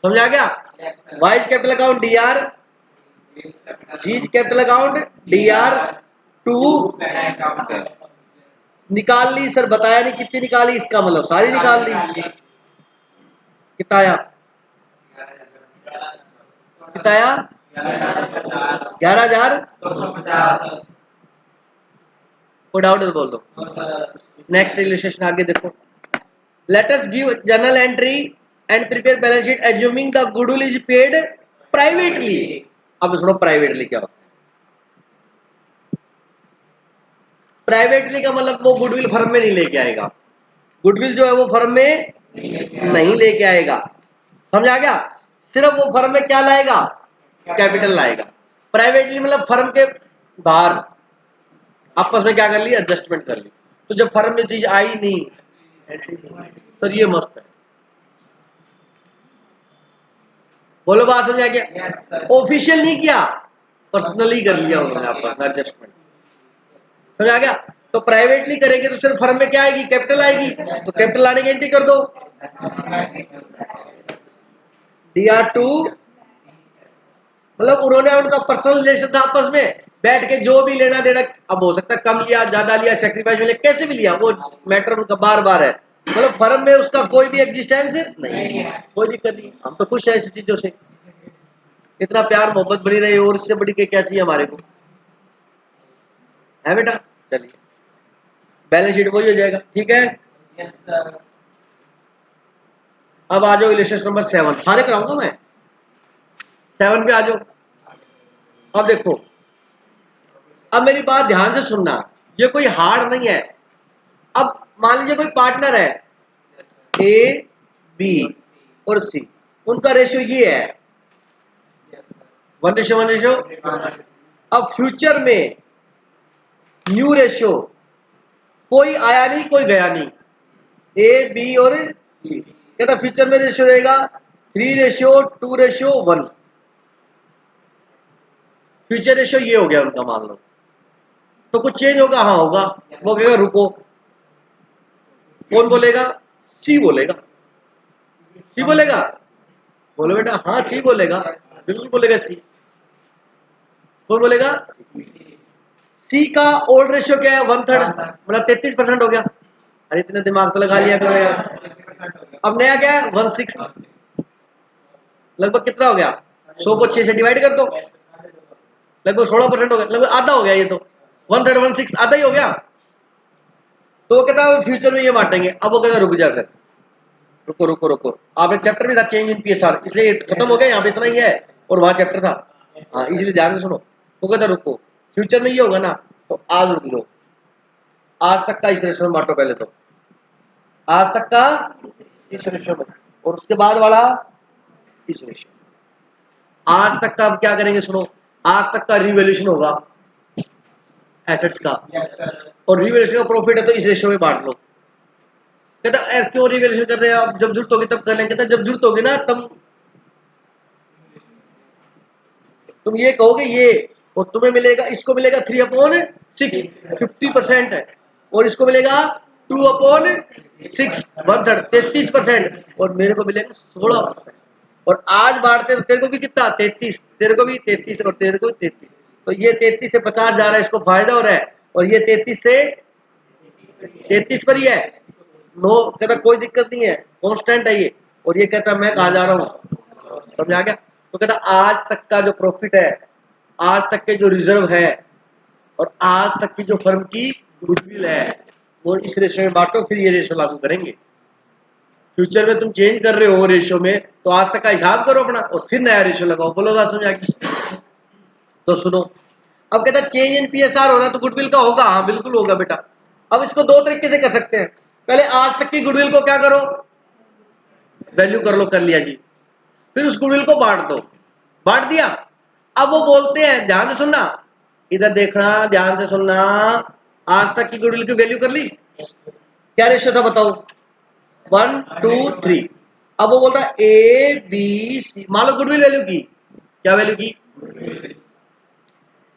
समझा गया, Y's capital account DR, G's capital account DR to, निकाल ली सर, बताया नहीं कितनी निकाली, इसका मतलब सारी निकाल ली। कितना आया, कितना आया, 11,000। कोई डाउट है तो बोल दो। नेक्स्ट इलस्ट्रेशन आगे देखो, let us give journal entry and prepare balance sheet assuming the goodwill is paid privately. अब सुनो प्राइवेटली क्या होता है, प्राइवेटली का मतलब वो गुडविल फर्म में नहीं लेके आएगा, गुडविल जो है वो फर्म में नहीं लेके आएगा। समझ आ गया, सिर्फ वो फर्म में क्या लाएगा, कैपिटल लाएगा। प्राइवेटली मतलब फर्म के बाहर आपस में क्या कर ली, एडजस्टमेंट कर ली। तो जब फर्म में चीज आई नहीं, तो ये मस्त है। बोलो बात समझ आ गया, ऑफिशियल नहीं किया, पर्सनली कर लिया उन्होंने आपस में एडजस्टमेंट। समझ आ गया, तो प्राइवेटली करेंगे तो सिर्फ फर्म में क्या आएगी, कैपिटल आएगी, तो कैपिटल लाने की एंट्री कर दो, DR2, मतलब उन्होंने उनका पर्सनल रिलेशन था आपस में, बैठ के जो भी लेना देना, अब हो सकता है कम लिया ज्यादा लिया सेक्रीफाइस में लिया कैसे भी लिया, वो मैटर उनका बार बार है, मतलब फर्म में उसका कोई भी एग्जिस्टेंस नहीं, कोई दिक्कत नहीं, हम तो खुश है ऐसी चीजों से, इतना प्यार मोहब्बत बनी रही, और इससे बड़ी क्या चाहिए हमारे को, है बेटा। चलिए बैलेंस शीट वही हो जाएगा, ठीक है। अब आ जाओ इलस्ट्रेशन नंबर 7, सारे कराऊंगा मैं, 7 पे आ जाओ। अब देखो, अब मेरी बात ध्यान से सुनना, ये कोई हार्ड नहीं है। अब मान लीजिए कोई पार्टनर है, ए बी और सी, उनका रेशियो ये है 1:1। अब फ्यूचर में न्यू रेशियो कोई आया नहीं कोई गया नहीं, ए बी और सी, कहता फ्यूचर में रेशियो रहेगा 3:2:1। फ्यूचर रेशियो ये हो गया उनका, मान लो, तो कुछ चेंज होगा, हाँ होगा, वो कहेगा रुको, कौन बोलेगा, सी बोलेगा, सी बोलेगा, बोलो बेटा, हाँ सी बोलेगा, बिल्कुल बोलेगा सी, कौन बोलेगा, सी का ओल्ड रेशियो क्या है, 1/3, मतलब 33% हो गया। अरे इतने दिमाग तो लगा लिया करो यार। अब नया क्या है, 1/6, लगभग कितना हो गया, 100 को 6 से डिवाइड कर दो, लगभग 16% हो गया, लगभग आधा हो गया ये तो, 1/3 1/6 आधा ही हो गया। तो वो कहता है फ्यूचर में ये बांटेंगे, अब वो कहता रुक जा कर, रुको रुको रुको, आपने चैप्टर भी था चेंज इन PSR, इसलिए खत्म हो गया, यहाँ पे इतना ही है, और वहां चैप्टर था, हाँ इसलिए ध्यान से सुनो। वो कहता रुको, फ्यूचर में ये होगा ना, तो आज रुक जाओ, आज तक का इस रेशो में बांटो पहले, तो आज तक का इस रेशो में, और उसके बाद वाला इस रेशो। आज तक का अब क्या करेंगे, सुनो, आज तक का रिवैल्यूएशन होगा एसेट्स का, और रिवैल्यूएशन का प्रॉफिट है तो इस रेशो में बांट लो। कहता क्यों रिवैल्यूएशन कर रहे हैं आप, जब जरूरत होगी तब कर लेंगे, कहता जब जरूरत होगी ना तब तुम ये कहोगे ये, और तुम्हें मिलेगा, इसको मिलेगा 3/6, 50% है, और इसको मिलेगा 2/6, 1/3, 33%, और मेरे को मिलेगा 16%। और आज बांटते तो तेरे को भी कितना, 33, तेरे को भी 33, और तेरे को 33, तो ये 33 से 50 जा रहा है, इसको फायदा हो रहा है, और ये 33 से 33 पर ही है, नो कहता कोई दिक्कत नहीं है, कांस्टेंट है ये, और ये कहता मैं कहा जा रहा हूँ, समझ आ गया। तो कहता आज तक का जो प्रॉफिट है, आज तक के जो रिजर्व है, और आज तक की जो फर्म की गुडविल है, वो इस रेशो में बांटो, फिर ये रेशो लागू करेंगे। फ्यूचर में तुम चेंज कर रहे हो रेशो में, तो आज तक का हिसाब करो अपना, और फिर नया रेशो लगाओ, बोलो बात समझ आ गई। तो सुनो, अब कहता चेंज इन PSR होना तो गुडविल का होगा, हाँ बिल्कुल होगा बेटा। अब इसको दो तरीके से कर सकते हैं, पहले आज तक की गुडविल को क्या करो, वैल्यू कर लो, कर लिया जी, फिर उस गुडविल को बांट दो, बांट दिया। अब वो बोलते हैं, ध्यान से सुनना, इधर देखना, ध्यान से सुनना। आज तक की गुडविल की वैल्यू कर ली, क्या रेशियो था बताओ? 1 2 3। अब वो बोल रहा है ए बी सी, मान लो गुडविल वैल्यू की, क्या वैल्यू की?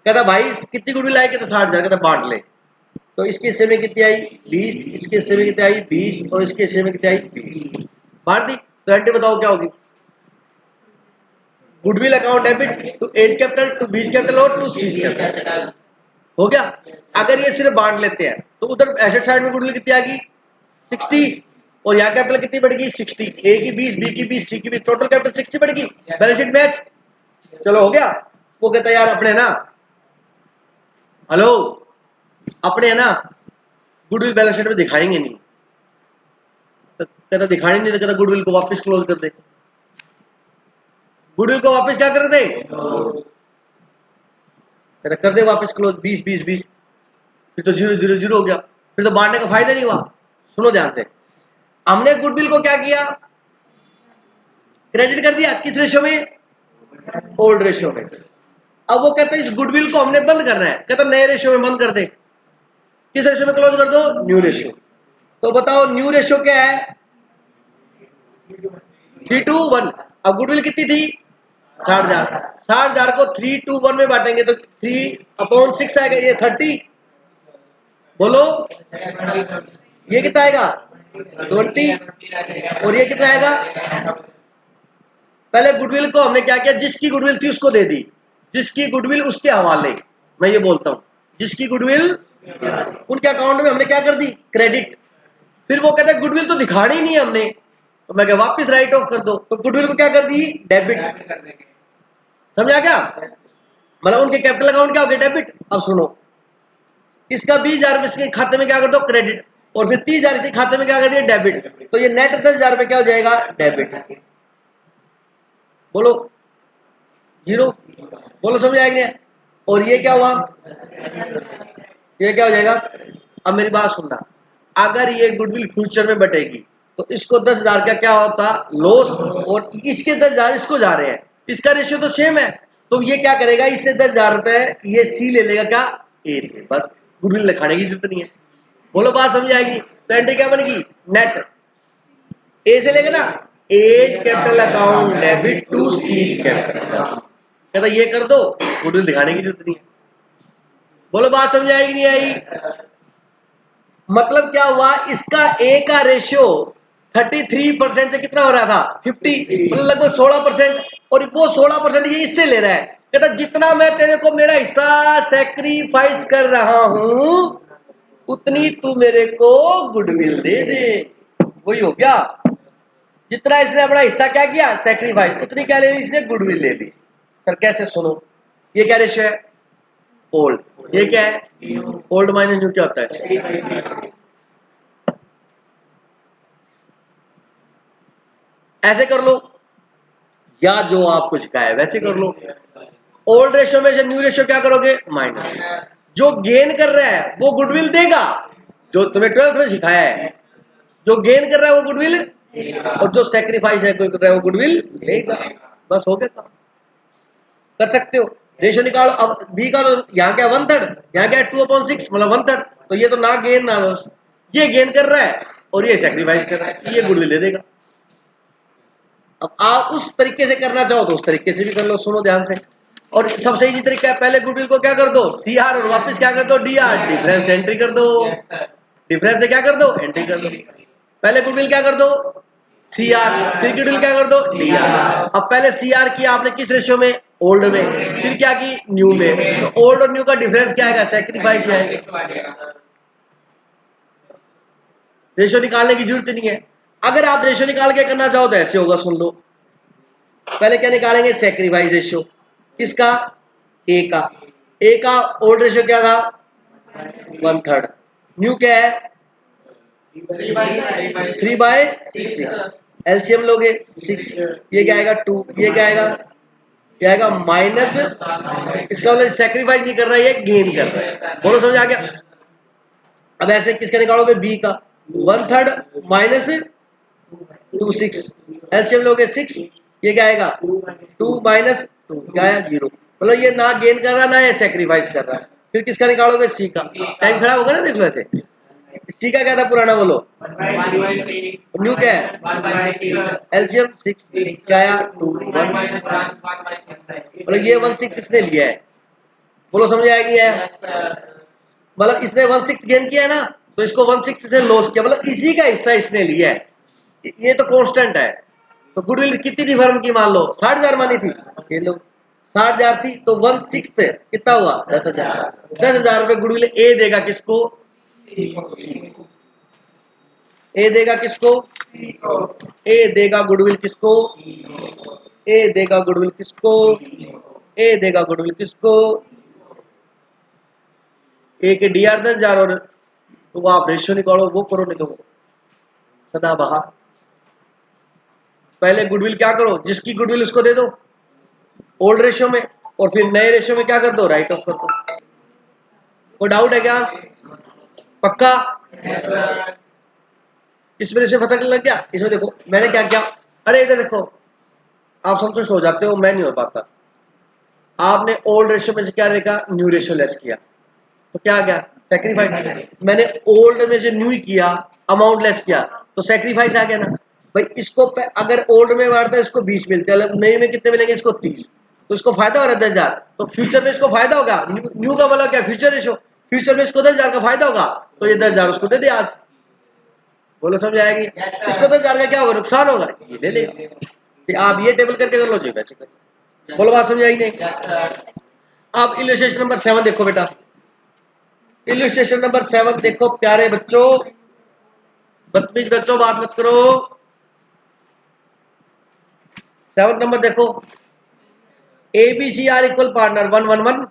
कहता भाई कितनी गुडविल आई? कहता 60,000। कहता बांट ले। तो इसके हिस्से में कितनी आई? 20। इसके हिस्से में कितनी आई? 20। और इसके हिस्से में कितनी आई? 20। बांट दी। तो एंट्री बताओ क्या होगी? Goodwill account debit to A's capital, to B's capital और टू सीज कैपिटल। हो गया। अगर ये सिर्फ बांट लेते हैं तो उधर एसेट साइड में गुडविल कितनी आ गई? 60। और यहाँ कैपिटल कितनी बढ़ेगी? 60। ए की 20, बी की 20, सी की 20, टोटल कैपिटल 60 बढ़ेगी। Balance sheet match. चलो हो गया। वो कहता है यार अपने ना, हेलो, अपने है ना गुडविल बैलेंस शीट में दिखाएंगे नहीं। तो कहता दिखाने नहीं, तो कहता गुडविल को वापस क्लोज कर दे। गुडविल को वापस क्या कर दे? कहता कर दे वापस क्लोज। 20 20 20, फिर तो 0 0 0 हो गया। फिर तो बांटने का फायदा नहीं हुआ। सुनो ध्यान से, हमने गुडविल को क्या किया? क्रेडिट कर दिया। किस रेशियो में? ओल्ड रेशियो में। अब वो कहते हैं इस गुडविल को हमने बंद करना है। कहता नए रेशियो में बंद कर दे। किस रेशियो में क्लोज कर दो? New ratio. तो बताओ न्यू रेशियो क्या है? 3:1। अब गुडविल कितनी थी? 60,000। 60,000 को 3:1 में बांटेंगे तो 3/6 आएगा। ये 30। बोलो ये कितना आएगा? 20। और ये कितना आएगा? पहले गुडविल को हमने क्या किया? जिसकी गुडविल थी उसको दे दी। जिसकी गुडविल उसके हवाले। मैं ये बोलता हूं जिसकी गुडविल उनके अकाउंट में हमने क्या कर दी? क्रेडिट। फिर वो कहता है गुडविल तो दिखानी ही नहीं है हमने। तो मैं क्या वापस राइट ऑफ कर दो। तो गुडविल को क्या कर दी? डेबिट। समझा क्या? मतलब उनके कैपिटल अकाउंट क्या हो गया? डेबिट। अब सुनो, इसका 20,000 इसके खाते में क्या कर दो? क्रेडिट। और फिर 30,000 इसके खाते में क्या कर दिया? डेबिट। तो ये नेट 10,000 रुपए क्या हो जाएगा? डेबिट। बोलो 0। बोलो समझ आएंगे? और ये क्या हुआ? ये क्या हो जाएगा? अब मेरी बात सुनना, अगर ये गुडविल फ्यूचर में बटेगी तो इसको 10,000 का क्या होता? लॉस। और इसके 10,000 इसको जा रहे हैं, इसका रेशियो तो सेम है। तो ये क्या करेगा? इससे 10,000 रुपए ये सी ले लेगा क्या? ए से। बस गुडविल लिखाने की जरूरत नहीं है। बोलो बात समझ आएगी? तो एंट्री क्या बनेगी? नेट ए से लेगा ना, A's capital account debit to C's capital. कहता ये कर दो, गुडविल दिखाने की जरूरत नहीं है। बोलो बात समझ आएगी नहीं आई? मतलब क्या हुआ? इसका ए का रेशियो 33% से कितना हो रहा था? 50, मतलब लगभग 16%। और वो 16% ये इससे ले रहा है। कहता जितना मैं तेरे को मेरा हिस्सा सेक्रीफाइस कर रहा हूं उतनी तू मेरे को गुडविल दे दे। वही हो गया। जितना इसने अपना हिस्सा क्या किया? सेक्रीफाइस। उतनी क्या ले ली इसने? गुडविल ले ली। सर कैसे? सुनो, ये क्या रेशियो है? ओल्ड। ये क्या है? ओल्ड माइनस न्यू क्या होता है? ऐसे कर लो, या जो आपको सिखाया है वैसे कर लो। ओल्ड रेशियो में से न्यू रेशियो क्या करोगे? माइनस। जो गेन कर रहा है वो गुडविल देगा, जो तुम्हें 12th में सिखाया है। जो गेन कर रहा है वो गुडविल, और जो सेक्रीफाइस है कोई कर रहा है वो गुडविल लेगा। बस हो गया काम। कर सकते हो। रेशियो निकालो। अब बी का तो यहाँ क्या 1/3, यहाँ क्या 2/6, मतलब 1/3। तो ये तो ना गेन ना लॉस। ये गेन कर रहा है और ये सेक्रीफाइस कर रहा है, ये गुडविल दे देगा। अब आप उस तरीके से करना चाहो तो उस तरीके से भी कर लो। सुनो ध्यान से, और सबसे इजी तरीका है, पहले गुडविल को क्या कर दो? सीआर, और वापस क्या कर दो? डीआर। डिफरेंस एंट्री कर दो। डिफरेंस से क्या कर दो? एंट्री कर दो। पहले गुडविल क्या कर दो? सीआर। फिर गुडविल क्या कर दो? डीआर। अब पहले सीआर किया आपने किस रेशियो में? ओल्ड में। फिर क्या की? न्यू में। तो ओल्ड और न्यू का डिफरेंस क्या आएगा? सेक्रीफाइस आएगा। रेशियो निकालने की जरूरत नहीं है। अगर आप रेशियो निकाल के करना चाहो तो ऐसे होगा, सुन लो। पहले क्या निकालेंगे? Sacrifice ratio. किसका? ए का। ए का ओल्ड रेशियो क्या था? 1/3। न्यू क्या है? 3/6। एलसीएम लोगे 6। ये क्या आएगा? 2। ये क्या आएगा? क्या आएगा? माइनस। इसका मतलब सेक्रीफाइस नहीं कर रहा है, ये गेन कर रहा है। बोलो समझ आ गया? अब ऐसे किसका निकालोगे? बी का। 1/3 माइनस 2 6। एलसीएम लोगे 6। ये क्या आएगा? 2 - 2 क्या है? 0। मतलब ये ना गेन कर रहा ना ये सेक्रीफाइस कर रहा है, फिर किसका निकालोगे? सी का। टाइम खराब होगा ना, देख लो ऐसे। सी का क्या था पुराना, बोलो। न्यू क्या है? एलसीएम 6 क्या आया? 2 1, मतलब ये 1/6 इसने लिया है। बोलो समझ आएगी है? मतलब इसने 1/6 गेन किया है ना, तो इसको 1/6 से लॉस किया, मतलब इसी का हिस्सा इसने लिया है। ये तो कांस्टेंट है। तो गुडविल कितनी थी फर्म की, मान लो 60,000 मानी थी, ये लो 60,000 थी, तो 1/6 कितना हुआ? 10,000। 10,000 रुपए गुडविल ए देगा किसको? ए देगा किसको? ए देगा गुडविल किसको? ए देगा गुडविल किसको? ए देगा गुडविल किसको? ए के डीआर 10,000 और तो वो आप रेशियो निकालो, वो करो, नहीं तो वो सदाबहार। पहले गुडविल क्या करो, जिसकी गुडविल उसको दे दो ओल्ड रेशियो में, और फिर नए रेशियो में क्या कर दो? राइट ऑफ कर दो। कोई डाउट है क्या? पक्का? इस वजह से पता लग गया। इसमें देखो मैंने क्या किया, अरे इधर देखो, आप संतुष्ट हो जाते हो, मैं नहीं हो पाता। आपने ओल्ड रेशियो में से क्या देखा? न्यू रेशियो लेस किया, तो क्या आ गया? सेक्रीफाइस। मैंने ओल्ड में से न्यू ही किया, अमाउंट लेस किया, तो सेक्रीफाइस आ गया ना भाई। इसको अगर ओल्ड में मारता है इसको 20 मिलते हैं, नए में कितने मिलेंगे? इसको 30। तो इसको फायदा हो रहा है 10,000, तो फ्यूचर में इसको फायदा होगा। न्यू का मतलब क्या? Future ratio. फ्यूचर में इसको 10,000 का फायदा होगा, तो ये 10,000 उसको दे दे आज। बोलो समझ आएगी? इसको 10,000 का क्या होगा? नुकसान होगा, ये ले ले। आप ये टेबल करके कर लो जी, वैसे कर। बोलो बात समझ आई नहीं? अब इलस्ट्रेशन नंबर 7 देखो बेटा। इलस्ट्रेशन नंबर 7 देखो प्यारे बच्चों, बदतमीज बच्चों बात मत करो। 7 नंबर देखो, ABC are equal partner 1-1-1.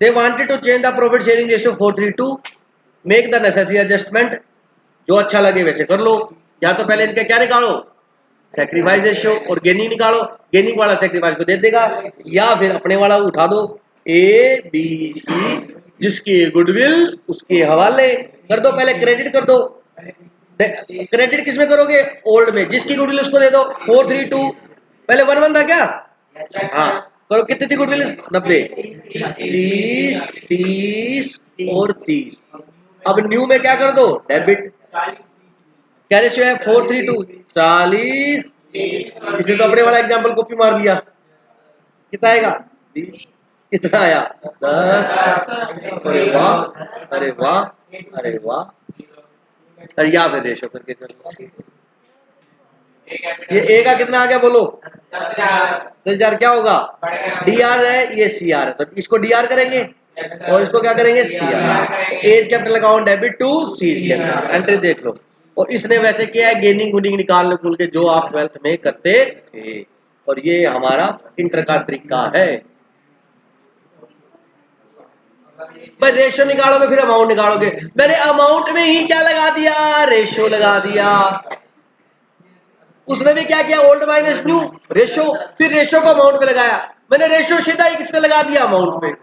They wanted to change the profit sharing ratio 4-3-2. Make the necessary adjustment. जो अच्छा लगे वैसे कर लो। या तो पहले इनका क्या निकालो? सेक्रीफाइस रेशियो, और गेनिंग निकालो। गेनिंग वाला सेक्रीफाइस को दे देगा, या फिर अपने वाला उठा दो। ABC जिसकी गुडविल उसके हवाले कर दो, पहले क्रेडिट कर दो। क्रेडिट किस में करोगे? ओल्ड में। जिसकी गुडविल उसको दे दो 4-3-2। पहले 1-1 था क्या? हाँ, करो। कितनी थी गुडविल? 90। 30 30 और 30। अब न्यू में क्या कर दो? डेबिट। क्या रेशियो है? 4-3-2। 40। इसे तो अपने वाला एग्जाम्पल कॉपी मार लिया। कितना आएगा? 20। कितना आया? 10। अरे वाह, अरे वाह, अरे वाह। अरे या फिर रेशियो करके कर लो। ये ए का कितना आ गया बोलो? 10,000। क्या होगा? डीआर है, ये सीआर है, तो इसको डीआर करेंगे और इसको क्या करेंगे? CR. A's capital account debit to C's capital, entry देख लो। और इसने वैसे किया है गेनिंग गुनिंग निकालने कुल के, जो आप 12th में करते थे, और ये हमारा इंटर का तरीका है। भाई रेशियो निकालोगे फिर अमाउंट निकालोगे, मैंने अमाउंट में ही क्या लगा दिया? रेशियो लगा दिया। उसने भी क्या किया? ओल्ड माइनस न्यू रेशियो, फिर रेशियो को अमाउंट में लगाया। मैंने रेशियो सीधा ही किस पे लगा दिया? अमाउंट में।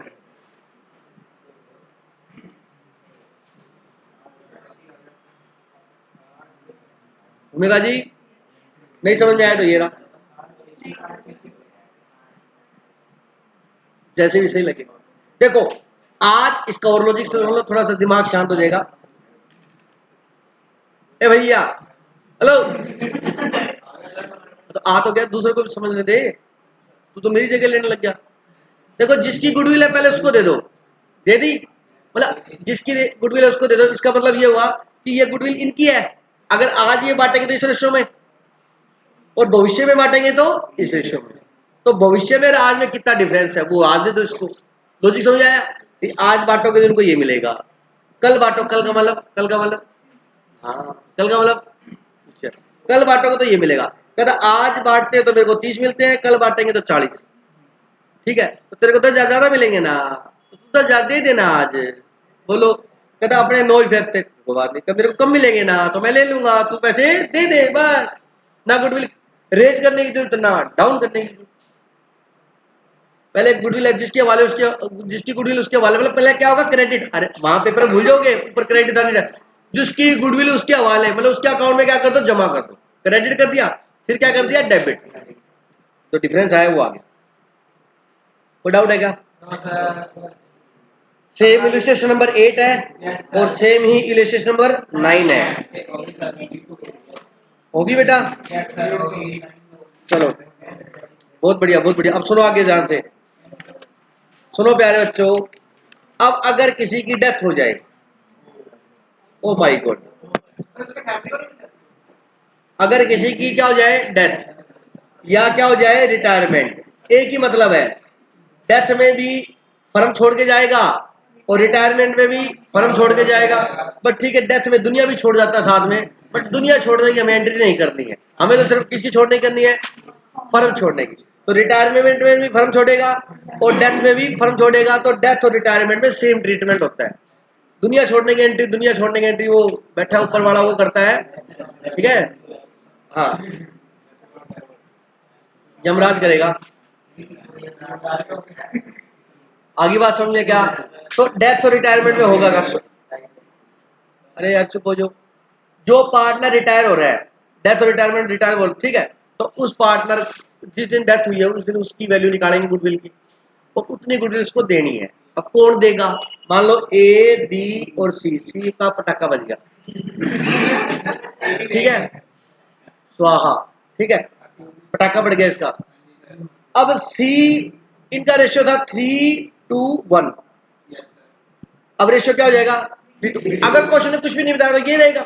भूमिका जी नहीं समझ में आया तो ये रहा, जैसे भी सही लगे। देखो आज इसका और लॉजिक से थोड़ा सा दिमाग शांत हो जाएगा। ए भैया, हेलो, तो आ तो गया, दूसरे को भी समझने दे। तू तो मेरी जगह लेने लग गया। देखो जिसकी गुडविल है पहले उसको दे दो, दे दी, मतलब जिसकी गुडविल है उसको दे दो। इसका मतलब ये हुआ कि ये गुडविल इनकी है। अगर आज ये बांटेंगे तो इस रेशियो में, और भविष्य में बांटेंगे तो इस रेशियो में। तो भविष्य में और आज में कितना डिफरेंस है वो आज दे दो इसको। लॉजिक समझ आया? आज बांटोगे तो इनको ये मिलेगा, कल बांटो, कल का मतलब, कल का मतलब, हाँ कल का मतलब, अच्छा, कल बांटोगे तो ये मिलेगा। कहता आज बांटते हैं तो मेरे को 30 मिलते हैं, कल बांटेंगे तो 40। ठीक है, तो तेरे को 10,000 ज्यादा मिलेंगे ना, तो 10,000 दे देना आज। बोलो। कहता अपने नो इफेक्ट को बात नहीं, तो मेरे को कम मिलेंगे ना तो मैं ले लूंगा, तू पैसे दे दे बस। ना गुडविल रेज करने की जरूरत, ना डाउन करने की जरूरत। पहले गुडविल जिसके हवाले उसके, जिसकी गुडविल उसके हवाले, मतलब पहले क्या होगा? क्रेडिट। अरे वहां पेपर भूल जाओगे, ऊपर क्रेडिट था नहीं था। जिसकी गुडविल उसके हवाले, मतलब उसके अकाउंट में क्या कर दो? जमा कर दो। क्रेडिट कर दिया, फिर क्या कर दिया? डेबिट। तो डिफरेंस आया वो आ गया। कोई डाउट है क्या? सेम इलस्ट्रेशन नंबर 8 है और सेम ही इलस्ट्रेशन नंबर 9 है। होगी बेटा? चलो बहुत बढ़िया बहुत बढ़िया। अब सुनो आगे ध्यान से सुनो प्यारे बच्चों। अब अगर किसी की डेथ हो जाए, ओ माय गॉड, अगर किसी की क्या हो जाए डेथ या क्या हो जाए रिटायरमेंट, एक ही मतलब है। डेथ में भी फर्म छोड़ के जाएगा और रिटायरमेंट में भी फर्म छोड़ के जाएगा। बट ठीक है, डेथ में दुनिया भी छोड़ जाता है साथ में, बट दुनिया छोड़ने की हमें एंट्री नहीं करनी है। हमें तो सिर्फ किसकी छोड़ने करनी है? फर्म छोड़ने की। तो रिटायरमेंट में भी फर्म छोड़ेगा और डेथ में भी फर्म छोड़ेगा। तो डेथ और रिटायरमेंट में सेम ट्रीटमेंट होता है। दुनिया छोड़ने की एंट्री, दुनिया छोड़ने की एंट्री वो बैठा ऊपर वाला वो करता है, ठीक है? हाँ, यमराज करेगा। आगे बात समझे क्या? तो डेथ और रिटायरमेंट में होगा क्या? अरे यार चुप हो जाओ। जो पार्टनर रिटायर हो रहा है, डेथ और रिटायरमेंट रिटायर बोल, ठीक है? तो उस पार्टनर जिस दिन डेथ हुई है उस दिन उसकी वैल्यू निकालेंगे गुडविल की, और उतनी गुडविल उसको देनी है। अब कौन देगा? मान लो ए बी और सी का पटाखा बज गया, ठीक है? स्वाहा, ठीक है? पटाखा बढ़ गया इसका। अब सी, इनका रेशियो था 3:1। अब रेशियो क्या हो जाएगा? 3:2। अगर क्वेश्चन ने कुछ भी नहीं बताया तो ये रहेगा।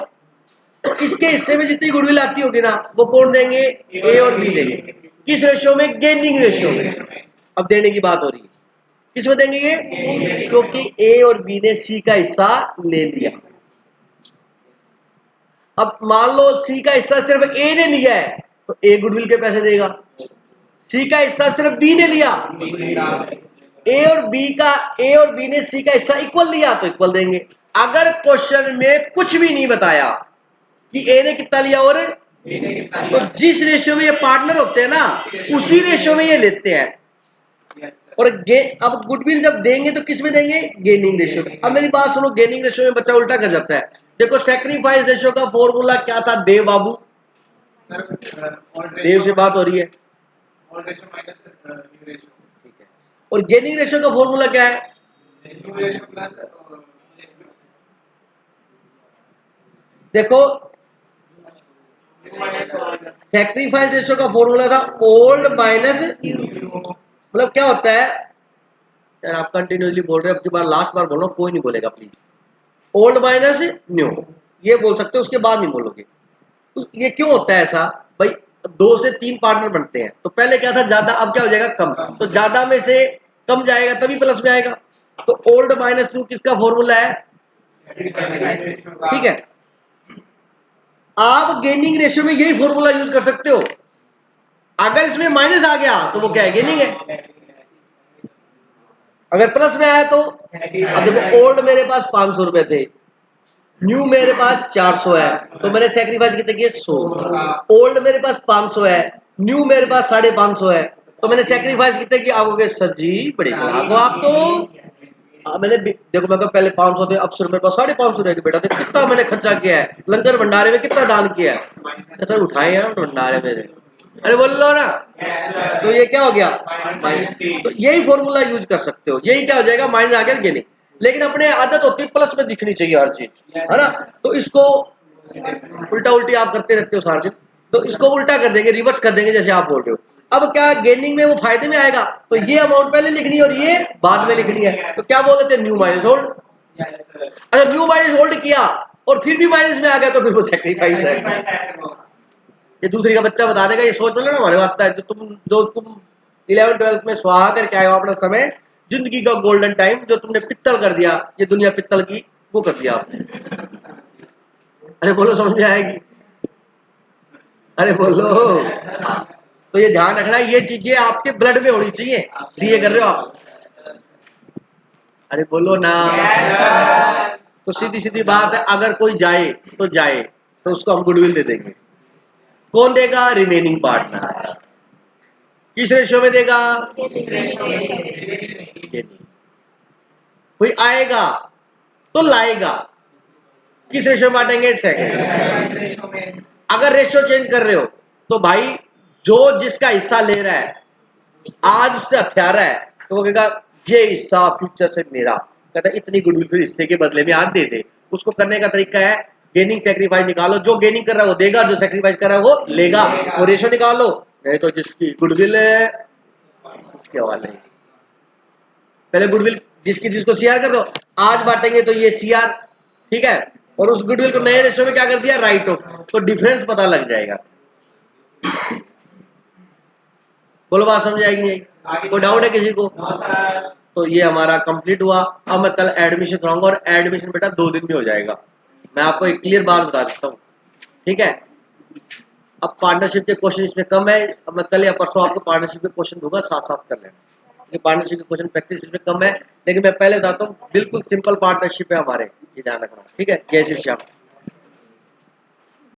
तो इसके हिस्से में जितनी गुडविल आती होगी ना वो कौन देंगे? ए और बी देंगे। किस रेशियो में? गेनिंग रेशियो में। अब देने की बात हो रही है, किस में देंगे ये? क्योंकि ए और बी ने सी का हिस्सा ले लिया। अब मान लो सी का हिस्सा सिर्फ ए ने लिया है तो ए गुडविल के पैसे देगा। सी का हिस्सा सिर्फ बी ने लिया, ए और बी ने सी का हिस्सा इक्वल लिया तो इक्वल देंगे। अगर क्वेश्चन में कुछ भी नहीं बताया कि ए ने कितना लिया और तो जिस रेशियो में ये पार्टनर होते हैं ना उसी रेशियो में ये लेते हैं। और अब गुडविल जब देंगे तो किस में देंगे? गेनिंग रेशियो में। अब मेरी बात सुनो, गेनिंग रेशियो में बच्चा उल्टा कर जाता है। देखो सैक्रिफाइस रेशियो का फॉर्मूला क्या था देव बाबू? देव से बात हो रही है, ठीक है? और गेनिंग रेशियो का फॉर्मूला क्या है? देखो सैक्रिफाइस रेशियो का फॉर्मूला था ओल्ड माइनस, मतलब क्या होता है यार, आप कंटिन्यूसली बोल रहे हो, अब की बार लास्ट बार बोलो, कोई नहीं बोलेगा प्लीज। ओल्ड माइनस न्यू, ये बोल सकते हो, उसके बाद नहीं बोलोगे। तो ये क्यों होता है ऐसा भाई? 2 से 3 पार्टनर बनते हैं तो पहले क्या था ज्यादा, अब क्या हो जाएगा कम। तो ज्यादा में से कम जाएगा तभी प्लस में आएगा। तो ओल्ड माइनस न्यू किसका फॉर्मूला है? ठीक है, आप गेनिंग रेशियो में यही फॉर्मूला यूज कर सकते हो। अगर इसमें माइनस आ गया तो वो क्या है? गेनिंग है। अगर प्लस में आया तो, अब देखो ओल्ड मेरे पास 500 रुपए थे, न्यू मेरे पास 400 है, तो मैंने सेक्रीफाइस कितने किए? 100। ओल्ड मेरे पास 500 है, न्यू मेरे पास 550 है, तो मैंने सेक्रीफाइस कितने किए? आप सर जी बड़े चलाक हो आप तो। मैंने देखो, मैं तो पहले 500 थे, अब सिर्फ मेरे पास 550 रह गए। बेटा देखो कितना मैंने खर्चा किया है, लंगर भंडारे में कितना दान किया है। सर उठाए यार भंडारे मेरे, अरे बोल लो ना। तो ये क्या हो गया? तो यही फॉर्मूला यूज कर सकते हो। यही क्या हो जाएगा? माइनस आ गया गेनिंग। लेकिन अपने आदत होती है प्लस में दिखनी चाहिए हर चीज, है ना? तो इसको उल्टा उल्टी आप करते रहते हो सारे दिन, तो इसको उल्टा कर देंगे, रिवर्स कर देंगे जैसे आप बोल रहे हो। अब क्या गेनिंग में वो फायदे में आएगा, तो ये अमाउंट पहले लिखनी है और ये बाद में लिखनी है। तो क्या बोल देते हैं? New minus old. अच्छा न्यू माइनस ओल्ड किया और फिर भी माइनस में आ गया तो फिर वो सेक्रीफाइस है। ये दूसरी का बच्चा बता देगा, ये सोच लो ना हमारे बात है। जो तुम 11th-12th में स्वाहा करके आए हो अपना समय, जिंदगी का गोल्डन टाइम, जो तुमने पित्तल कर दिया, ये दुनिया पित्तल की वो कर दिया आपने। अरे बोलो समझ आएगी? अरे बोलो। हाँ, तो ये ध्यान रखना, ये चीजें आपके ब्लड में होनी चाहिए। सीए कर रहे हो आप? अरे बोलो ना। तो सीधी सीधी बात है, अगर कोई जाए तो उसको हम गुडविल दे देंगे। कौन देगा? Remaining partner. किस रेशियो में देगा? कोई आएगा तो लाएगा, किस रेशियो में बांटेंगे? सेकंड। अगर रेशियो चेंज कर रहे हो तो भाई जो जिसका हिस्सा ले रहा है आज उससे हथियारा है, तो वो कहेगा ये हिस्सा फ्यूचर से मेरा, कहता है इतनी गुडविल फिर हिस्से के बदले में आज दे दे। उसको करने का तरीका है गेनिंग सेक्रीफाइस निकालो, जो गेनिंग कर रहा है वो देगा, जो सेक्रीफाइस कर रहा है वो लेगा, वो रेशो निकालो। नहीं तो जिसकी गुडविल है उसके हवाले, पहले गुडविल जिसकी जिसको सीआर कर दो, आज बांटेंगे तो ये सीआर, ठीक है, और उस गुडविल को नए रेशो में क्या कर दिया, राइट ऑफ, तो डिफरेंस पता लग जाएगा। बोलो बात समझ आएगी नहीं? कोई डाउट है किसी को? तो ये हमारा कंप्लीट हुआ। अब मैं कल एडमिशन कराऊंगा, और एडमिशन बेटा 2 दिन में हो जाएगा, मैं आपको एक क्लियर बात बता देता हूँ, ठीक है। अब पार्टनरशिप के क्वेश्चन इसमें कम है, अब मैं कल या परसों आपको पार्टनरशिप के क्वेश्चन दूंगा, साथ साथ कर लेना, क्योंकि पार्टनरशिप के क्वेश्चन प्रैक्टिस इसमें कम है, लेकिन मैं पहले बताता हूँ बिल्कुल सिंपल पार्टनरशिप है हमारे, ये ध्यान रखना, ठीक है। जय श्री श्याम।